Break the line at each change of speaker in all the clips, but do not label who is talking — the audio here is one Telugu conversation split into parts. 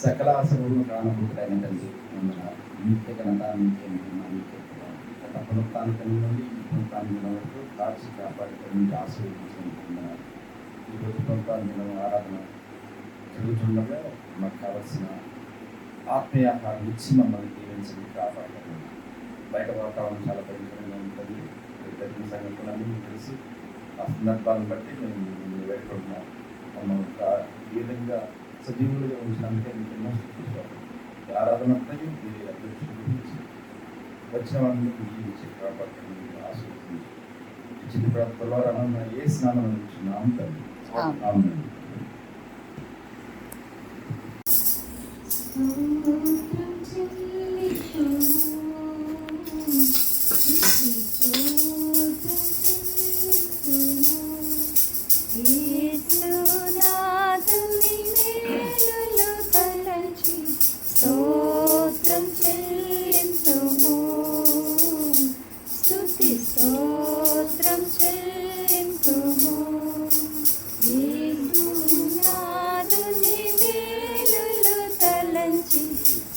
సకల ఆశలను కానబుద్ధుడైన తండ్రి నిత్య ఘనత నీకే మహిమ నీకే గత పునరుత్థానం నుండి ఈ పునరుత్థానం వరకు కాచి కాపాడుకొని మీకు ఆశీర్వదించుకుంటున్నారు. ఈరోజు పునరుత్థానం ఆరాధన జరుగుతుండగా మాకు కావలసిన ఆత్మీయాహారం ఇచ్చి మమ్మల్ని దీవించి కాపాడుతుంది. బయట వాతావరణం చాలా భయంకరంగా ఉంటుంది. జరిగిన సంగతులన్నీ మీకు తెలిసి ఆ సందర్భాలను బట్టి మేము వేడుకుంటున్నాం. మమ్మల్ని ఈ విధంగా సజీవులుగా ఉంచడానికే మీకు ఎన్నో చూపించారు. ఆరాధన మీరు అధ్యక్షులు గురించి వచ్చిన వాళ్ళని జీవించి కాపాడుతుంది ఆశీర్వదించి చిన్న ప్రాంతాల్లో ఏ స్నానం అందించున్నాం తండ్రి. అవునండి.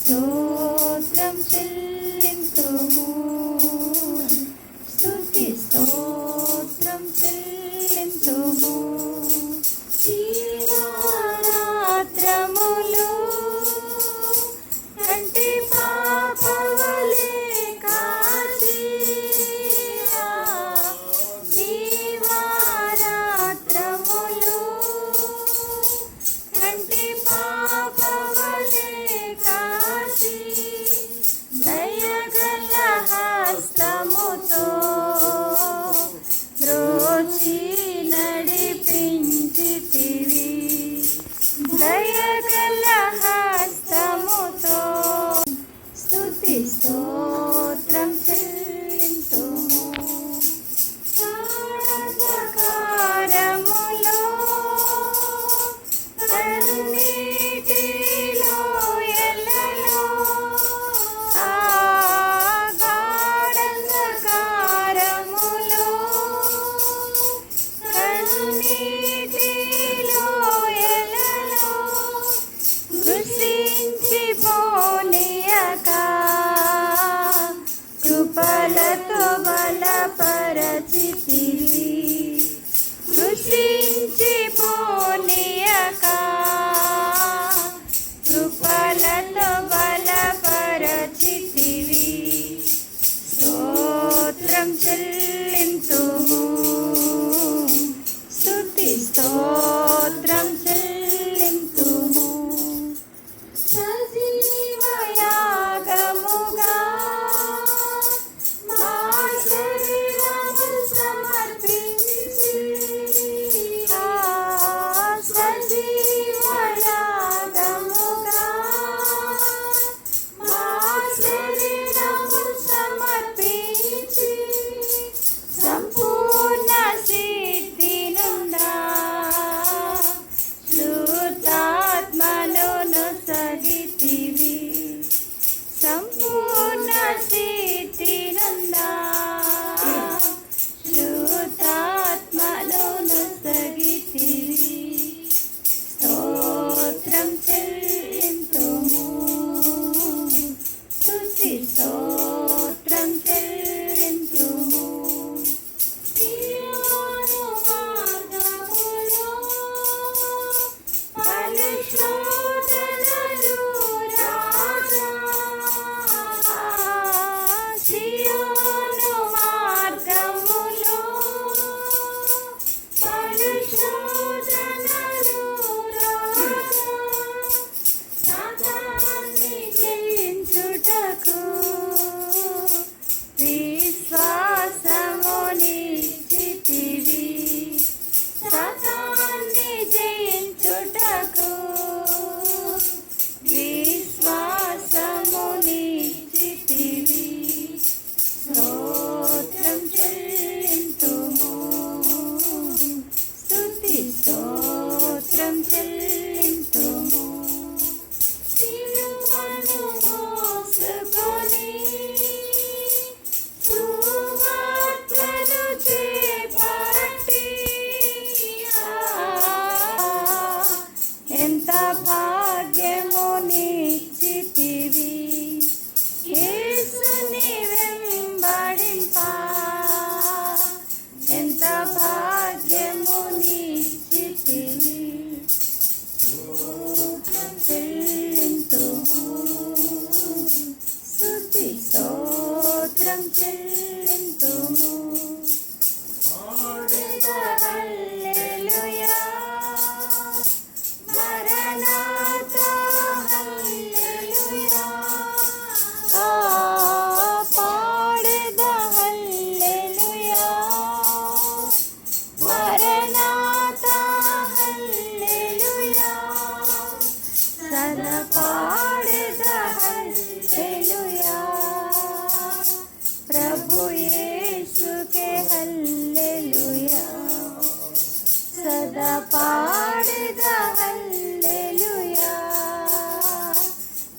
So స్తోత్రం చెల్లింతుము. పాడెదా హల్లెలూయా, మరణాతా హల్లెలూయా. పాడెదా హల్లెలూయా, మరణాతా హల్లెలూయా. సదా పాడెదా హల్లెలూయా, ప్రభు యేసుకే హల్లెలూయా. సదా పాడెదా హల్లెలూయా,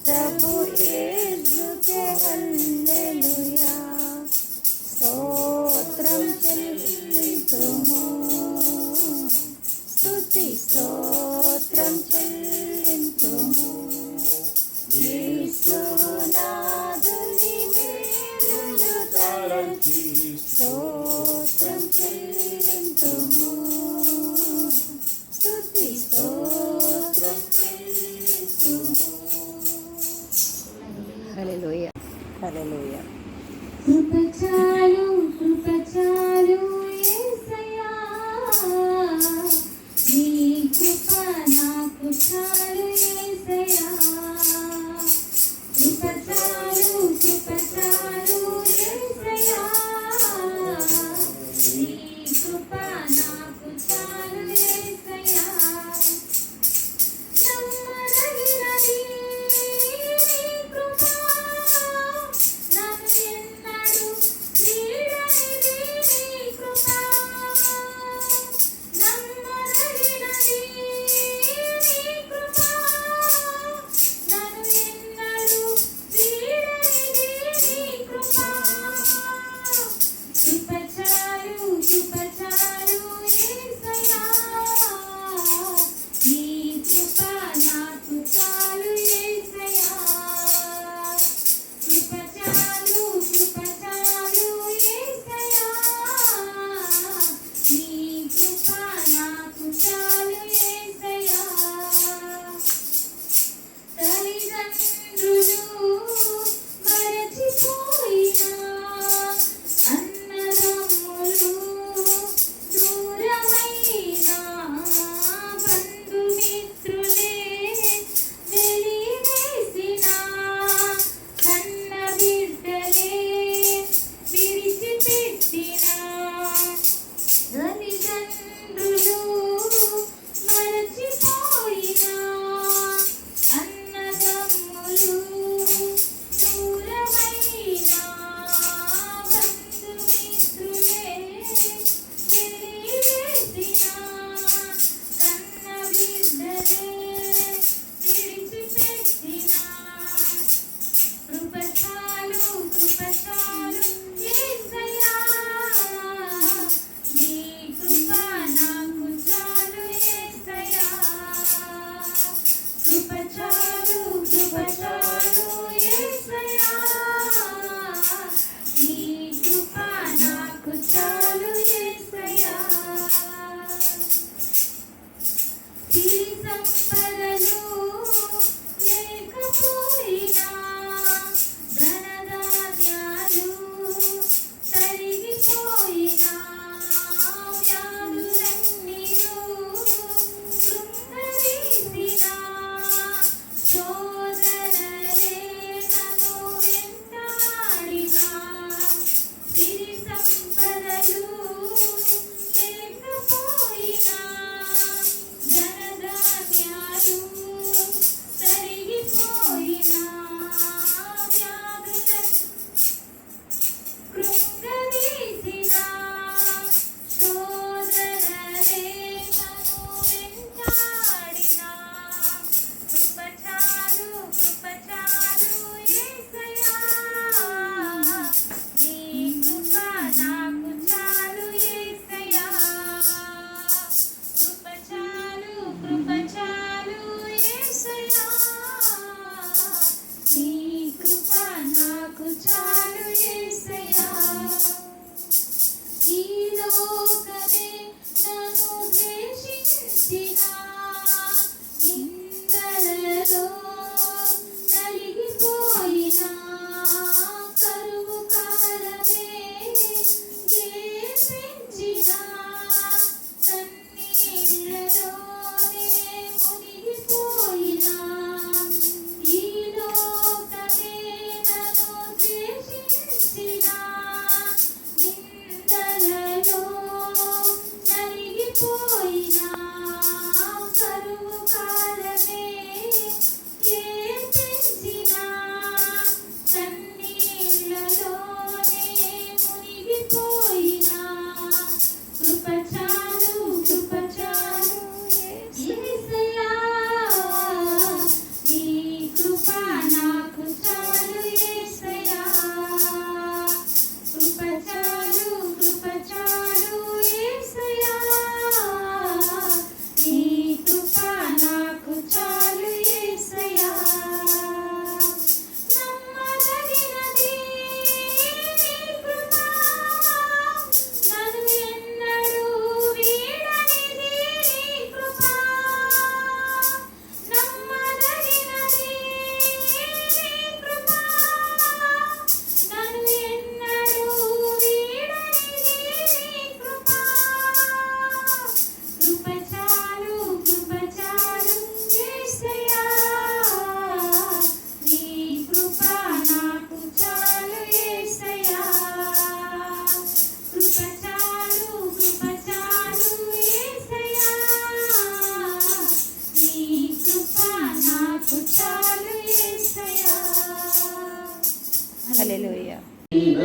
ప్రభు యేసుకే హల్లెలూయా. స్తోత్రం చెల్లింతుము, స్తుతి స్తోత్రం చెల్లింతుము. యేసునాథుని మేలులు తలచి స్తోత్రం చెల్లింతుము, స్తుతి స్తోత్రం చెల్లింతుము. హల్లెలూయా, హల్లెలూయా. కృప చాలు, కృప చాలు యేసయ్యా, నీ కృప నాకు చాలు యేసయ్యా. కృప చాలు, కృప చాలు యేసయ్యా, నీ కృప నాకు చాలు యేసయ్యా. నమ్మదగినది నీ కృప, నన్ను ఎన్నడూ వీడనిది నీ కృప. నమ్మదగినది నీ కృప,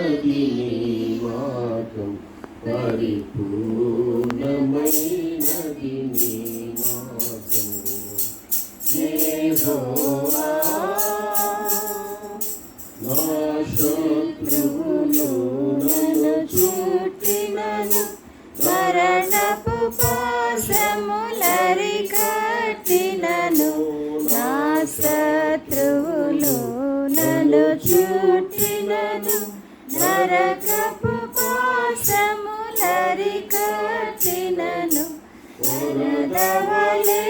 పరిపూర్ణమైనది నీ మార్గం, పరిపూర్ణమైనది నీ మార్గం. యెహోవా నా శత్రువులు నన్ను చుట్టినను,
మరణపు పాశములరి కట్టినను, నా శత్రువులు నన్ను చుట్టినను, నరకపు పాశములరి కట్టినను, వరదవలే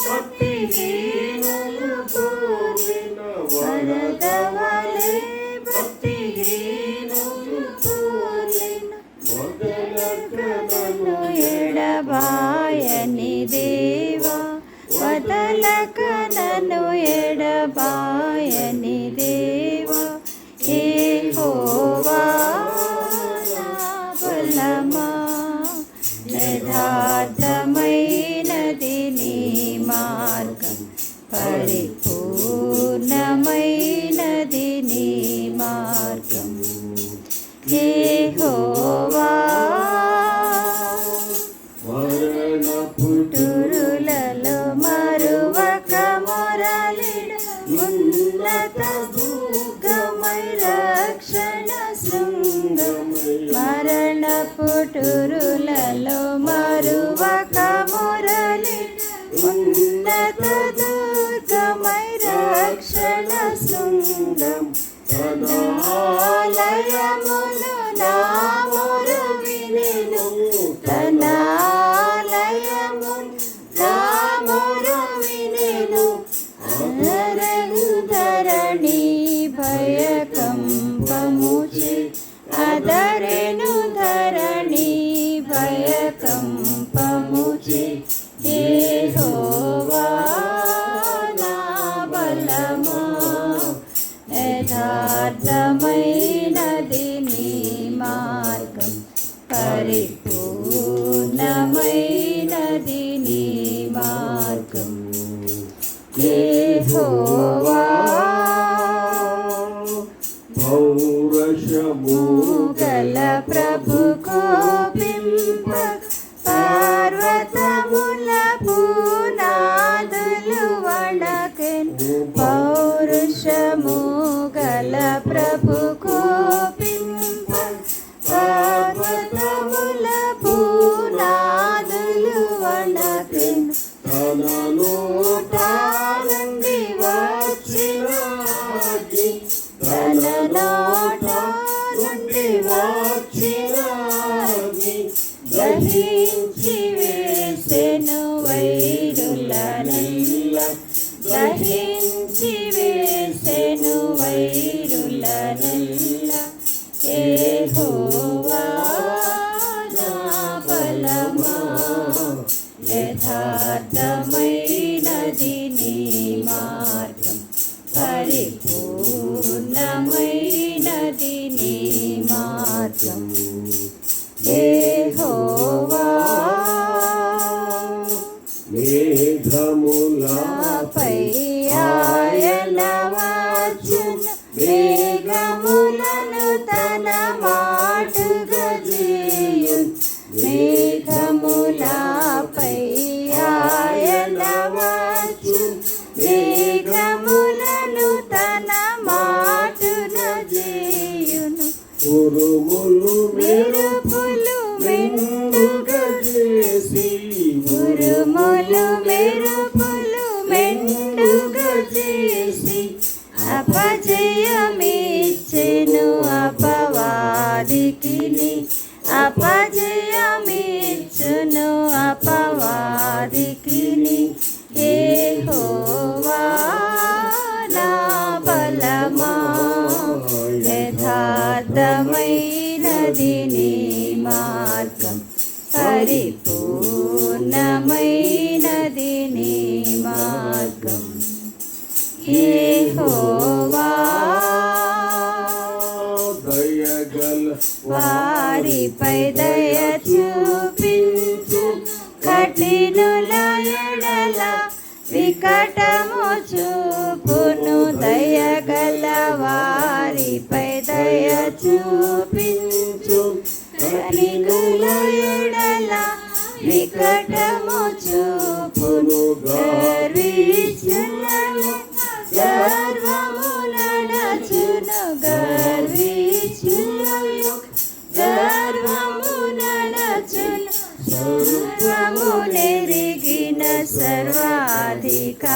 భక్తిహీనులు కూలిన, వరదవలే భక్తిహీనులు కూలిన, వదలకనను ఎడబాయని దేవా, వదలకనను ఎడబాయని దేవా. యెహోవా నా బలమా, యథార్థమైనది నీ మార్గం, పరిపూర్ణమైనది నీ మార్గం. యెహోవా పుట్టురులలో మరువక మొరలిడు, ఉన్నత దుర్గమై రక్షణ శృంగమై, మరణ పుట్టురులలో మరువక మొరలిడు, ఉన్నత దుర్గమై రక్షణ శృంగం. తనాలయమును నా మొరు వినెను, తనాలయమును నా మొరు వినెను, అదరెను ధరణి భయకంపముచే, అదరెను ధరణి భయకంపముచే. యెహోవా నా బలమా, యథార్థమైనది నీ మార్గం, పరిపూర్ణమైనది నీ మార్గం. యెహోవా
పౌరుషము
గల ప్రభు కోపింపక, పర్వతముల పునాదులు వణకెను, పౌరుషము గల ప్రభు కోపింపక, పర్వతముల పునాదులు వణకెను,
తన నోట నుండి వచ్చిన అగ్ని,
తన నోట
నుండి వచ్చిన అగ్ని,
దహించి వేసెను వైరులనెల్ల, దహించి వేసెను వైరులనెల్ల. యెహోవా నా బలమా, యథార్థమైనది నీ మార్గం, పరిపూర్ణమైనది నీ మార్గం. యెహోవా
మేఘములపై
ఆయన వచ్చును, మేఘములను తన మాటుగా చేయును, మేఘములపై ఆయన వచ్చును, మేఘములను తన మాటుగా చేయును,
ఉరుములు
మెరుపులు మెండుగా
చేసి,
ఉరుములు మెరుపులు మెండుగా చేసి, అపజయమిచ్చెను అపవాదికిని, అపజయమిచ్చును అపవాదికిని. యెహోవా నా బలమా, యథార్థమైనది నీ మార్గం, పరిపూర్ణమైనది నీ మార్గం. యెహోవా
దయగల
వారిపై దయ చూపించు, కఠినుల ఎడల విక కటము చూపును దయగల వారిపై దయ చూపించు కనికల ఎడల వికటము చూపును గర్విష్ఠులను గర్వము నడచును గర్విష్ఠులను గర్వము నడచును సర్వము నెరిగిన సర్వాధికారి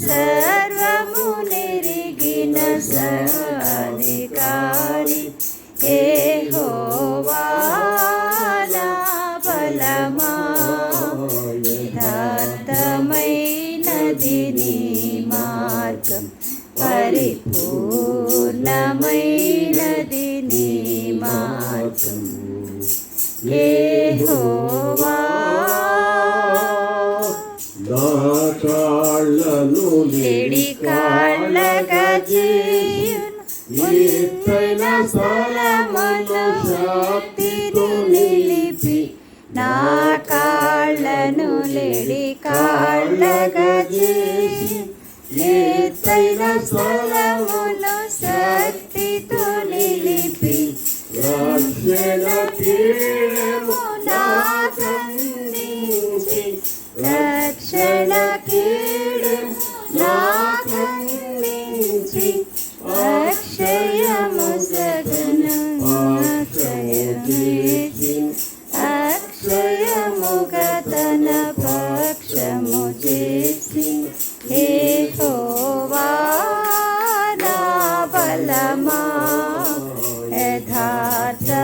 సర్వము నెరిగిన సర్వాధికారి యెహోవా నా బలమా యథార్థమైనది నీ మార్గం పరిపూర్ణమైనది నీ మార్గం యెహోవా
నా కాళ్ళను
లేడి కాళ్ళగా చేయును
ఎత్తైన స్థలములో
శక్తితో నిలిపి నా కాళ్ళను లేడి కాళ్ళగా చేసి ఎత్తైన స్థలములో శక్తితో నిలిపి
రక్షణ కీడము
నాకందించి రక్షణ కీడము నాకందించి అక్షయము సగను అక్షయముగా తన పక్షము చేసి యెహోవా నా బలమా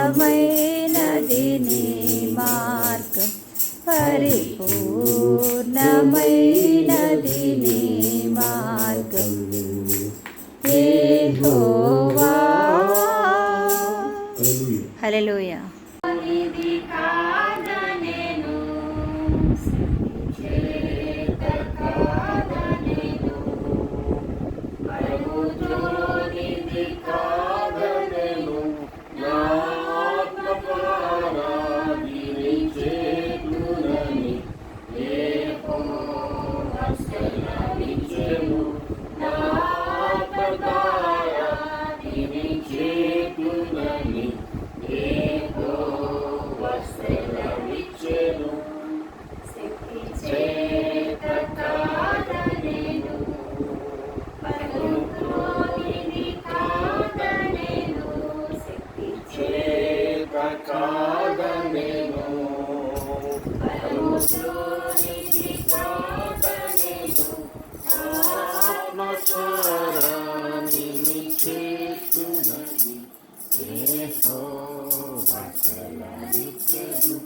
యథార్థమైనది నీ మార్గం పరిపూర్ణమైనది నీ మార్గం యెహోవా హల్లెలూయా
ఇది కాదనేను చేత కాదనేను పరుగుతోనిది కాదనేను నా ఆత్మ ద్వారా దీని చేతులని యెహోవా సెలవిచ్చెను నా ఆత్మ ద్వారా దీని చేతులని యెహోవా సెలవిచ్చెను శక్తి చేత కాదనేను పరుగుతోనిది కాదనేను శక్తి చేత కాదనేను పరుగుతోనిది కాదనేను ఆత్మస్వరాన్ని చేతులని యెహోవా సెలవిచ్చెను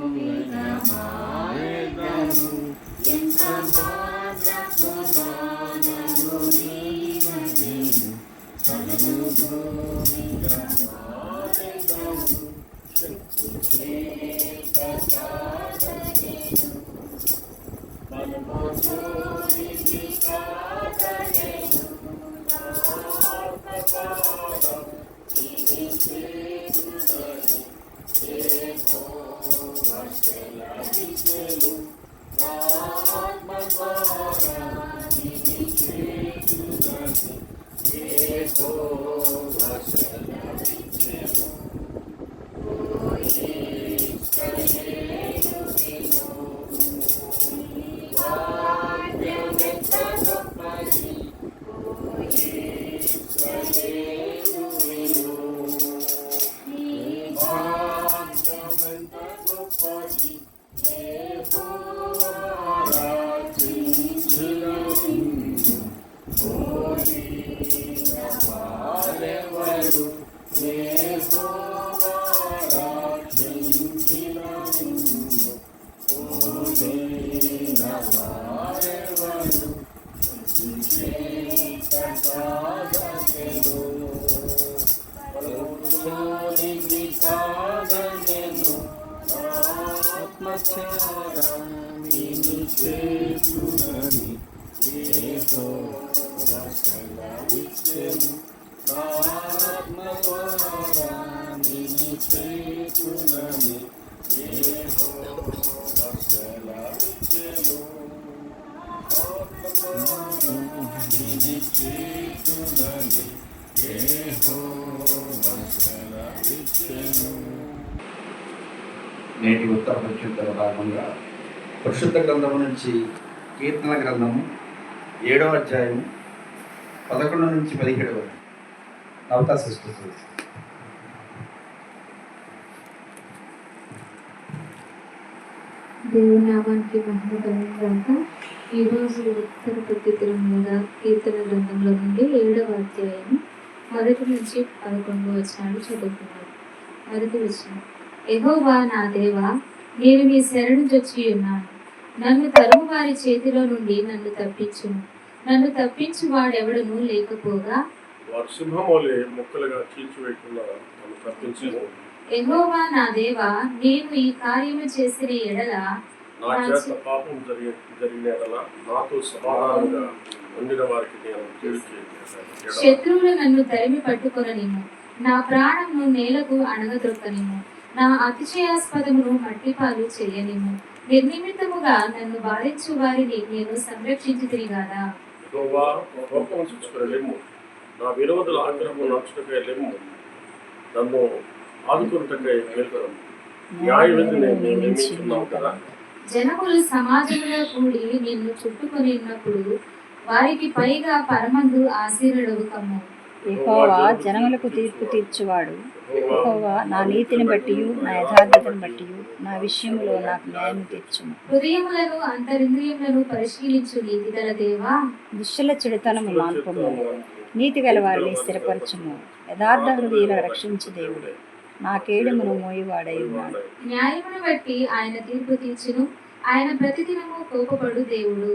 భగవతమా ఎంత మాత్రపు దానము నీవనేను ఎంత మాత్రపు దానము నీవనేను శక్తి చేత కాదనేను బలముతోనిది కాదనేను నా ఆత్మ ద్వారా ఇది చేతులని యెహోవా సెలవిచ్చెను నా ఆత్మ ద్వారా ఇది చేతులని యెహోవా సెలవిచ్చెను ఓ ఇశ్రాయేలు విను నీ వాక్యమెంత గొప్పది ఓ ఇశ్రాయేలు విను నీ వాక్యమెంత గొప్పది యెహోవా రక్షించిన నిన్ను ఓడిన వారెవరు యెహోవా రక్షించిన నిన్ను ఓడిన వారెవరు శక్తి చేత కాదనేను ఆత్మచారాన్ని చేతునని యెహోవా సెలవిచ్చెను. ఆత్మచారాన్ని చేతునని యెహోవా సెలవిచ్చెను. ఆత్మచారాన్ని చేతునని యెహోవా సెలవిచ్చెను.
నేటి ఉత్తర పరిశుద్ధ భాగంగా పరిశుద్ధ గ్రంథము నుంచి కీర్తన గ్రంథము 7వ అధ్యాయం 11 నుంచి 17 వరకు. నవతా సృష్టి
దేవుని నామానికి మహిమ కలుగుగాక. ఈరోజు ఉత్తర ప్రత్యుత్తరం మీద కీర్తన గ్రంథంలో నుండి 7వ అధ్యాయం 1 నుంచి 11 వచనాలు చదువుకున్నాను. 1వ వచనం. యెహోవా నా దేవా, నేను నీ శరణు జొచ్చి ఉన్నాను. నన్ను తరుము వారి చేతిలో నుండి నన్ను తప్పించును. నన్ను తప్పించు వాడెవడను లేకపోగా
వారు సింహమోలే ముక్కలుగా చీల్చివేయకుండా నన్ను తప్పించెను.
యెహోవా నా దేవా, నేను ఈ కార్యము చేసిన ఎడల
నా చేత పాపం జరిగిన ఎడల నాతో సమాధానంగా ఉండిన వారికి నేను కీడు చేశాను.
శత్రువులు నన్ను తరిమి పట్టుకొననిమ్ము. నా ప్రాణమును నేలకు అణగదొక్కనిమ్ము. నా అతిశయాస్పదమును మట్టిపాలు చేయనిమ్ము. నిర్నిమిత్తముగా నన్ను బాధించు వారిని నేను సంరక్షించుతిని గాదా.
యెహోవా కోపం చూసుకుని లెమ్ము. నా విరోధుల ఆగ్రహము నడుచుటకై లెమ్ము. నన్ను ఆదుకున్నటకై మేల్కొనము. న్యాయవిధిని నేను నియమించున్నావు కదా.
జనములు సమాజంలో కూడి నిన్ను చుట్టుకొని ఉన్నప్పుడు వారికి పైగా పరమందు ఆశీర్వడవు కమ్ము.
యెహోవా జనములకు తీర్పు తీర్చువాడు. యెహోవా నా నీతిని బట్టి నా యథార్థతను బట్టి నా విషయంలో నాకు న్యాయం తీర్చుము.
హృదయములను అంతరింద్రియములను పరిశీలించు నీతి గల దేవా,
దుష్టుల చెడుతనము మాన్పము. నీతి గల వారిని స్థిరపరచుము. యథార్థ హృదయుల రక్షించు దేవుడు. నా కేడమును మోయువాడై ఉన్నాడు.
న్యాయమును బట్టి ఆయన తీర్పు తీర్చును. ఆయన ప్రతిదినము కోపపడు దేవుడు.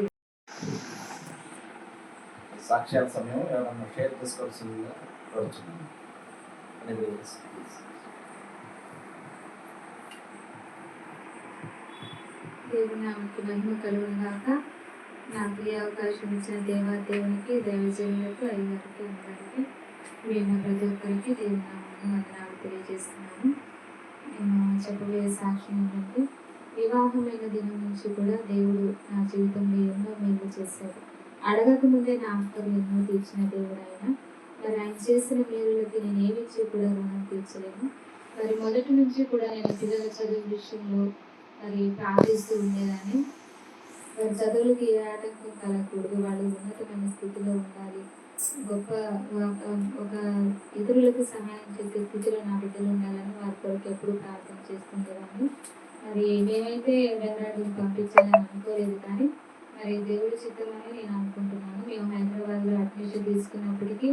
సాక్ష్యాల సమయం ఎవరన్నా షేర్ చేసుకోవాల్సిందిగా కోరుచున్నాను.
దేవుని నామమునకు మహిమ కలుగును గాక. నాకు ఈ అవకాశం ఇచ్చిన దేవునికి, దైవజనులకు, అయ్యగారికి, అందరికీ, మేము ప్రతి ఒక్కరికి దేవుని నామమున వందనాలు తెలియజేస్తున్నాను. నేను చెప్పబోయే సాక్ష్యం ఏంటంటే, వివాహమైన దినం నుంచి కూడా దేవుడు నా జీవితంలో ఎన్నో మేలు చేశాడు. అడగక ముందే నా ఆఖరు ఎన్నో తీర్చిన దేవుడు ఆయన. మరి ఆయన చేసిన మేలులకి నేను ఏమిచ్చి కూడా రుణం తీర్చలేను. మరి మొదటి నుంచి కూడా నేను పిల్లల చదువు విషయంలో మరి ప్రార్థిస్తూ ఉండేదాన్ని. వారి చదువులకి ఏ ఆటంకం కలగకూడదు, వాళ్ళు ఉన్నతమైన స్థితిలో ఉండాలి, గొప్ప ఒక ఇతరులకు సహాయం చేసే స్థితిలో నా బిడ్డలు ఉండాలని వారి కొరకు ఎప్పుడు ప్రార్థన చేస్తుండేదాన్ని. మరి మేమైతే వెంకటాడిని పంపించాలని అనుకోలేదు, కానీ మరి దేవుడి చిత్తమని నేను అనుకుంటున్నాను. మేము హైదరాబాద్లో అడ్మిషన్ తీసుకున్నప్పటికీ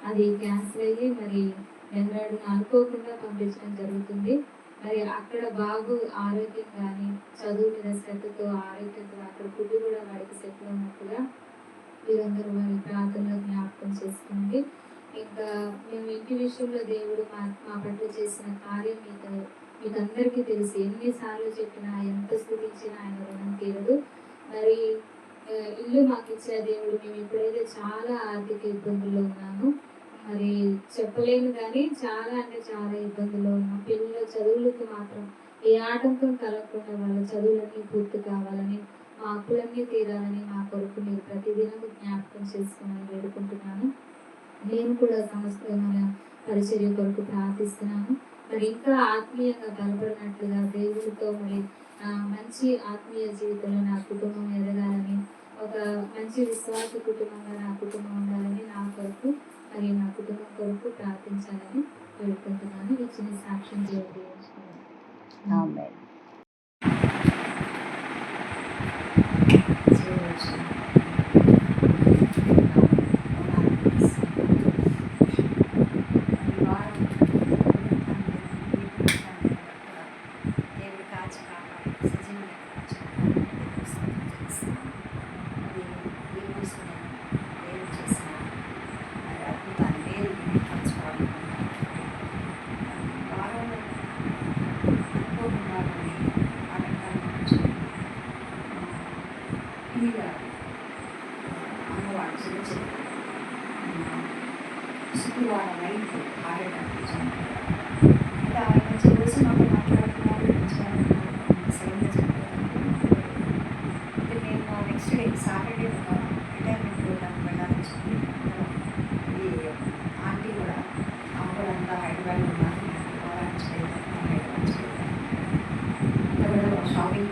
అది క్యాన్సిల్ అయ్యి మరి వెంకటాడిని అనుకోకుండా పంపించడం జరుగుతుంది. మరి అక్కడ బాగు ఆరోగ్యం కానీ చదువు మీద శ్రద్ధతో ఆరోగ్యంతో అక్కడ ఫుడ్ కూడా వాడికి సెటిల్ ఉన్నట్టుగా మీరందరూ వారి ప్రార్థనలో జ్ఞాపకం చేసుకోండి. ఇంకా మేము ఇంటి విషయంలో దేవుడు మా పట్ల చేసిన కార్యం మీకు అందరికీ తెలుసు. ఎన్నిసార్లు చెప్పినా ఎంత స్థుతించినా ఆయన రుణం తీరదు. మరి ఇల్లు మాకు ఇచ్చిన దేవుడు, మేము ఇప్పుడైతే చాలా ఆర్థిక ఇబ్బందుల్లో ఉన్నాము. మరి చెప్పలేను, కానీ చాలా అంటే చాలా ఇబ్బందుల్లో ఉన్నాం. పిల్లల చదువులకు మాత్రం ఏ ఆటంకం కలగకుండా వాళ్ళ చదువులన్నీ పూర్తి కావాలని, మా అప్పులన్నీ తీరాలని మా కొరకు మీరు ప్రతిదినం జ్ఞాపకం చేసుకోమని వేడుకుంటున్నాను. నేను కూడా సమస్తమైన పరిచర్య కొరకు ప్రార్థిస్తున్నాను. మరి ఇంకా ఆత్మీయంగా బలపడినట్లుగా దేవుడితో మరి మంచి ఆత్మీయ జీవితంలో నా కుటుంబం ఎదగాలని, ఒక మంచి విశ్వాస కుటుంబంగా నా కుటుంబం ఉండాలని, నా కొరకు మరి నా కుటుంబం కొరకు ప్రార్థించాలని వేడుకుంటున్నాను. ఇచ్చిన సాక్ష్యం దేవుడు
ఆమేన్.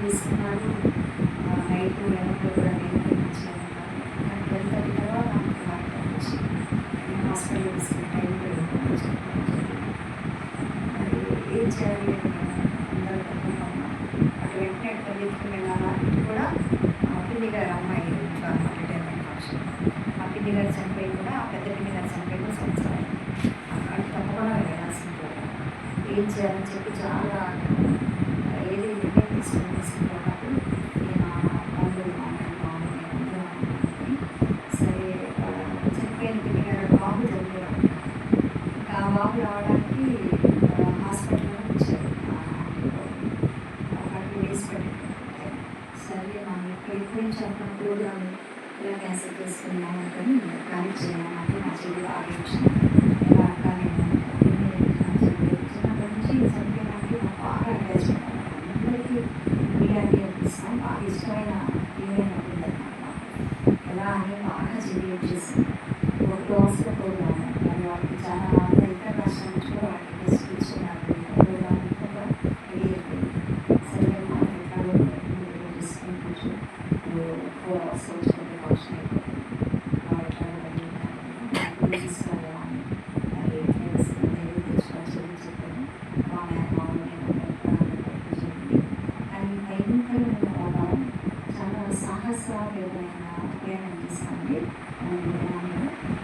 తీసుకున్నాడు. నైట్ 11 కూడా నేను పంపించాను. 12:30 తర్వాత వచ్చి హాస్పిటల్ తీసుకుని టైం మరి ఏం చేయాలి అందరూ తప్పకుండా అటు వెంటనే పరిగెత్తుకుని వెళ్ళాలా. ఇది కూడా మా పిన్ని గారు అమ్మాయి రిటైర్మెంట్ ఫంక్షన్. మా పిన్ని గారు చనిపోయి కూడా ఆ పెద్ద పిన్ని గారు చనిపోయి కూడా సంవత్సరాలు అటు తప్పకుండా వెళ్ళాల్సింది. ఏం చేయాలని చెప్పి చాలా ఏది నిర్ణయం తీసుకున్నప్పుడు నేను బంధువులు మామూలు సరే చనిపోయిన పిన్ని గారు బాబు చనిపోయారు. ఇంకా ఆ బాబు రావడానికి హాస్పిటల్లో వచ్చారు. 2 days పట్టింది. సరే మనం ఎక్కడి నుంచి అక్కడ ప్రోగ్రామ్ ఇలా క్యాన్సిల్ చేసుకున్నాము అనుకొని కనెక్ట్ చేయమన్నట్టు నా చెల్లి బాగా ఇచ్చింది. ఎలా అక్క నేను చిన్నప్పటి నుంచి చనిపోయినట్టు నాకు బాగా అటాచ్మెంట్ అన్నమాట. అందరికీ బిర్యానీ అనిపిస్తాం. బాగా ఇష్టమైన ఈవెంట్ ఉందన్నమాట. ఎలా అని బాగా చెల్లి వచ్చేసింది. 1 hours ప్రోగ్రామ్. మరి వాళ్ళకి చాలా ఇతర రాష్ట్రాల నుంచి కూడా వాళ్ళకి గెస్ట్ కూర్చున్నారు. ప్రోగ్రామ్ కూడా రెడీ అయిపోయింది. సరే మనం ఎట్లాగో తీసుకొని కూర్చొని 4 hours వచ్చుకుంటే ఫంక్షన్ అయిపోయింది. తీసుకోవాలని మరి తెచ్చుకొని చెప్పాను. మా మామూలు కానీ భయంకరమైన ప్రభావం చాలా సాహసమైన ప్రయాణం చేశామండి.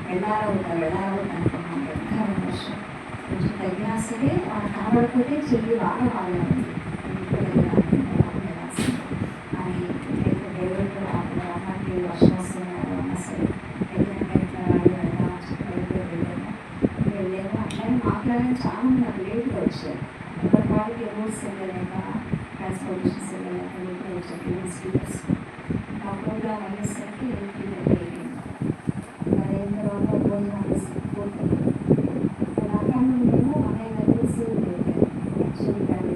వెళ్ళాలవుతానుకున్నాం. ఎంత వర్షం కొంచెం తగ్గినా సరే వాళ్ళకి కనబడిపోతే చెయ్యి బాగా బాగా ఉంది. అని దేవుడు అమ్మకి వర్షం వస్తున్నా సరే వెళ్ళాక ఇట్లా వెళ్దామని చెప్పి వెళ్ళాము. అట్లాగే మాట్లాడని చాలా మంది నాకు లేట్గా వచ్చారు. ఎవరి వాళ్ళకి రూల్స్ వెళ్ళలేక ట్రాన్స్పోర్టేషన్స్ వెళ్ళలేక లేట్గా వచ్చారు స్పీకర్స్. ఆ ప్రోగ్రామ్ అయ్యేసరికి 3:30 అయింది. మరి అయిన తర్వాత భోజనం వేసి పోతుంది. నాకేమో అనే కలిసి యాక్చువల్లీ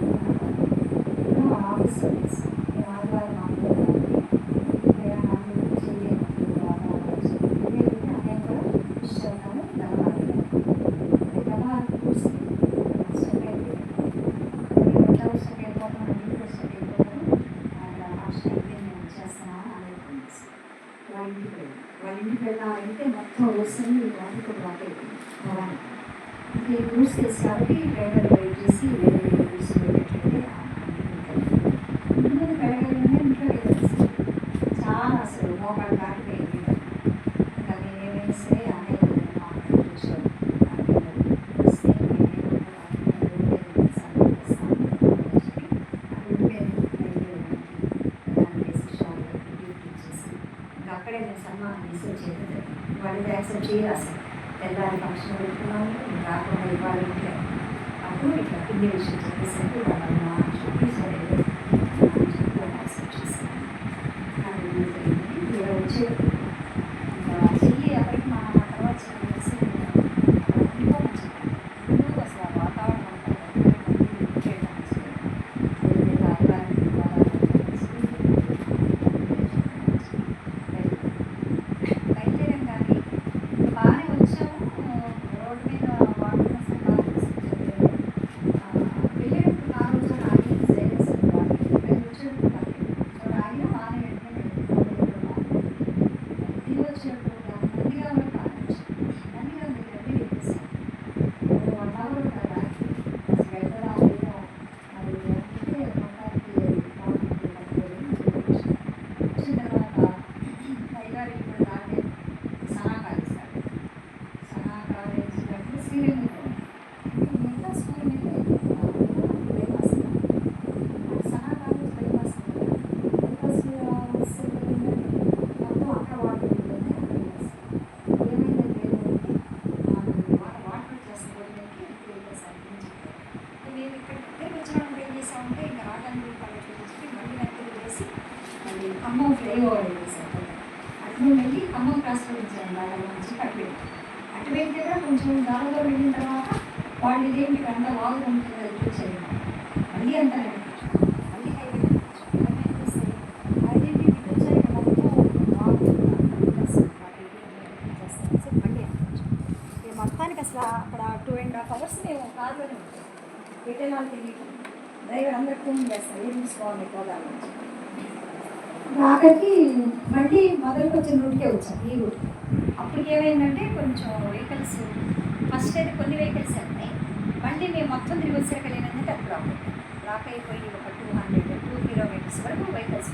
ఆఫీస్లో వేసాను. నేను ఆదివారం మామూలుగా ప్రయాణాలు చేయలేదు. అనే కూడా ఇష్టం కదా కూర్చుని స్టెప్ ఎట్లా స్టెప్ అయిపోతాను ఇంట్లో స్టెప్ అయిపోతాను. లాస్ట్ అయితే నేను చేస్తున్నాను అనేది వాళ్ళ ఇంటికి వెళ్ళాలంటే మొత్తం వస్తుంది. వాటికి బ్లాక్ అయిపోయింది భవానికి. ఇంకా ఈ రూల్స్ తెలుసు కాబట్టి డ్రైవర్ వెయిట్ చేసి వేరే రూల్స్ పెట్టినట్టే ఇంటి మీద పెరగగానే ఇంట్లో వెళ్ళేసి చాలా అసలు మోకాళ్ళు దాటిపోయింది. ఇంకా నేనేమైనా సరే అనే కూర్చోను. ఇంకా అక్కడే నేను సన్మానం చేసి వచ్చేది. వాళ్ళకి యాక్సెప్ట్ చేయాల్సి తెల్లారి ఫంక్షన్ పెట్టుకున్నాము. రాకుండా ఇవ్వాలి ఉంటే అప్పుడు ఇట్లా పిల్లి విషయం చెప్పేసరికి వాళ్ళ చెప్పి సరే చెప్పి యాక్సెప్ట్ చేశాను. ఇలా వచ్చేది ఇంకా చెల్లి అప్పటికి మా తర్వాత చెప్పేసి ముందు అసలు ఆ వాతావరణం బయలుదేరాం. కానీ బాగానే వచ్చాము. రోడ్డు మీద వాటర్ వెళ్ళేటప్పుడు ఆ రోజు ఆగి సైలెన్స్ వచ్చేటప్పుడు ఆగిన బాగానే వెంటనే దిగి వచ్చేటప్పుడు నందిగా కూడా బాగా నందిగా దగ్గర వెళ్ళేసాం. 1 hour కదా అసలు వెళ్తారా లేదా అది అంటే మొత్తానికి వచ్చిన తర్వాత పైగారి ఇప్పుడు దాటే సనా కాలేస్తారు. సనా కాలేసినప్పుడు శ్రీరంగం మిగతా స్కూల్ మీద బైపాస్ సనా కాలేజ్ బైపాస్ మొత్తం అక్కడ వాటర్ ఉంటుంది. ఏమైందంటే వాటర్ చేసేదానికి మేము ఇక్కడ దగ్గరికి వచ్చినప్పుడు ఏం చేసామంటే ఇంకా రాజాన్ని పల్లె చూపించి మళ్ళీ వెనక్కి వేసి మళ్ళీ ఖమ్మం ఫ్లైఓవర్ వేసాం. అటు వెళ్ళి ఖమ్మం క్రాస్ రోడ్ వచ్చాను. వాళ్ళ నుంచి అటువైపు దగ్గర కొంచెం దారిలో వెళ్ళిన తర్వాత వాళ్ళు ఇదేంటి అంత వాగు ఉంటుంది ఎప్పుడు చేయడం మళ్ళీ అంతా మళ్ళీ హైవే అదేంటి ఇటు వచ్చాక మొత్తం వాగు మళ్ళీ మొత్తానికి అసలు అక్కడ 2.5 hours మేము కారులోనే ఉంటాం. ఎటు వెళ్ళాలి తెలియదు. డ్రైవర్ అందరికి ఫోన్ చేస్తారు ఏ రూట్స్ బాగున్నాయి పోదాం నుంచి. ఆఖరికి మళ్ళీ మొదలుకి వచ్చిన రూట్కే వచ్చాం ఈ రూట్. అప్పటికి ఏమైందంటే కొంచెం వెహికల్స్ ఫస్ట్ అయితే కొన్ని వెహికల్స్ ఉన్నాయి, మళ్ళీ మేము మొత్తం తిరిగి వచ్చేసరికి ఏమైందంటే అది బ్లాక్ అయిపోయి ఒక 200 కిలోమీటర్స్ వరకు వెహికల్స్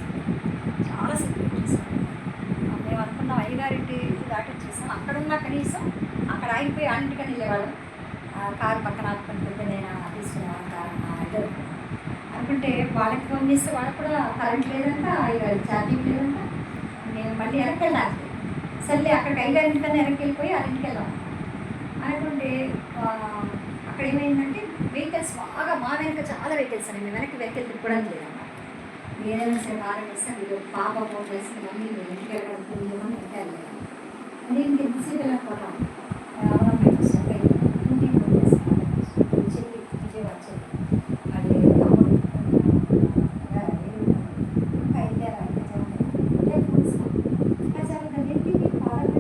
చాలా సెక్యూరిటీస్. మేము అనుకున్నాం అయ్యగారింటి దాటి వచ్చేసాం, అక్కడున్న కనీసం అక్కడ ఆగిపోయి ఆంటికని వెళ్ళేవాళ్ళం, కారు పక్కన ఆపుకొని పొద్దునైనా తీసుకునేవాళ్ళం కారు ఇద్దరు అనుకుంటే వాళ్ళకి ఫోన్ చేస్తే వాళ్ళకి కూడా కరెంట్ లేదంట, అయ్యగారి ఛార్జింగ్ లేదంట. మేము మళ్ళీ వెనక్కి వెళ్ళాలి, సర్లే అక్కడికి అయ్యగారింటికన్నా వెనక్కి వెళ్ళిపోయి ఆ ఇంటికి వెళ్ళాం అనుకుంటే అక్కడ ఏమైందంటే వెహికల్స్ బాగా మా వెనక చాలా వెహికల్స్ అండి, మేము వెనక్కి వెహికల్ తిప్పడానికి లేదన్నమాట. ఏదైనా సరే కారణం ఇస్తే మీరు పాప ఫోన్ చేసి మమ్మీ మీరు ఇంటికి వెళ్ళడానికి ఇంటికి వెళ్ళలేదు అని ఇంటికి ఎంతసేపు వెళ్ళకపోతాం ఇంటికి ఫోన్ చేస్తాను చెప్పి విజయవాడ చెప్పి అది తమ్ముడు ఇంకా వెళ్ళారా ఇంకా ఫోన్ ఇస్తాను దాన్ని పాలకి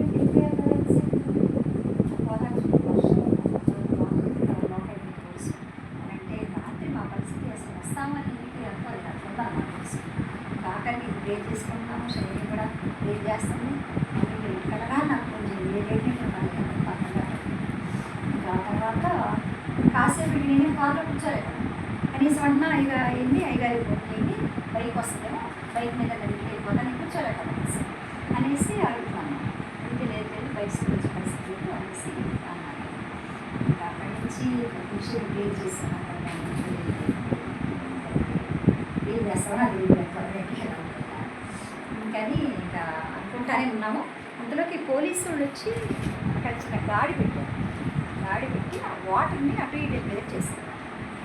అంటే రాత్రి మా పరిస్థితి అసలు వస్తామని ఇంటికి అనుకోలేదు, అట్లా కాకని బ్రేక్ చేసుకుంటాము, శరీరం కూడా బ్రేక్ చేస్తాము. మళ్ళీ ఇంటికడగా నాకు కొంచెం ఏదైతే పక్కగా ఇంకా తర్వాత కాసేపు నేను కార్లో కూర్చోలేదు, కనీసం అన్నా అయ్యగారి పోయింది బైక్ వస్తుందేమో బైక్ మీద ఇంటికి వెళ్ళిపోతా నేను కూర్చోలేదు అనేసి అడుగుతున్నాను. ఇంటి లేదు బైక్స్ గురించి పరిస్థితి లేదు అనేసి అన్నాను. ఇంకా అక్కడి నుంచి కొంచెం బ్రేక్ చేసాను, ఏం చేస్తామో అది ఇంకని ఇంకా అనుకుంటానే ఉన్నాము. అందులోకి పోలీసు వాళ్ళు వచ్చి అక్కడ చిన్న గాడి పెట్టారు, గాడి పెట్టి ఆ వాటర్ని అటు ఇటు బ్రేక్ చేస్తారు.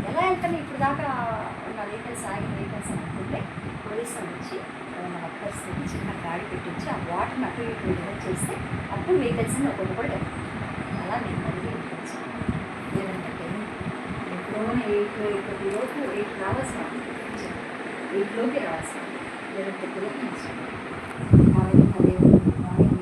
ఎలా వెళ్తాను ఇప్పుడు దాకా ఉన్న వెహికల్స్ ఆగిన వెహికల్స్ అనుకుంటే పోలీసు వాళ్ళు వచ్చి వర్కర్స్ చిన్న గాడి పెట్టించి ఆ వాటర్ని అటు ఇటు బ్రేక్ చేస్తే అప్పుడు వెహికల్స్ని ఒకటి కూడా వెళ్తాం. అలా మేము మళ్ళీ వచ్చాము. లేదంటే ఎప్పుడోనే 8 లోపు 8 రావాల్సిన 8లోకి రావాల్సిన 11 నచ్చింది. మార్నింగ్ అదే మార్నింగ్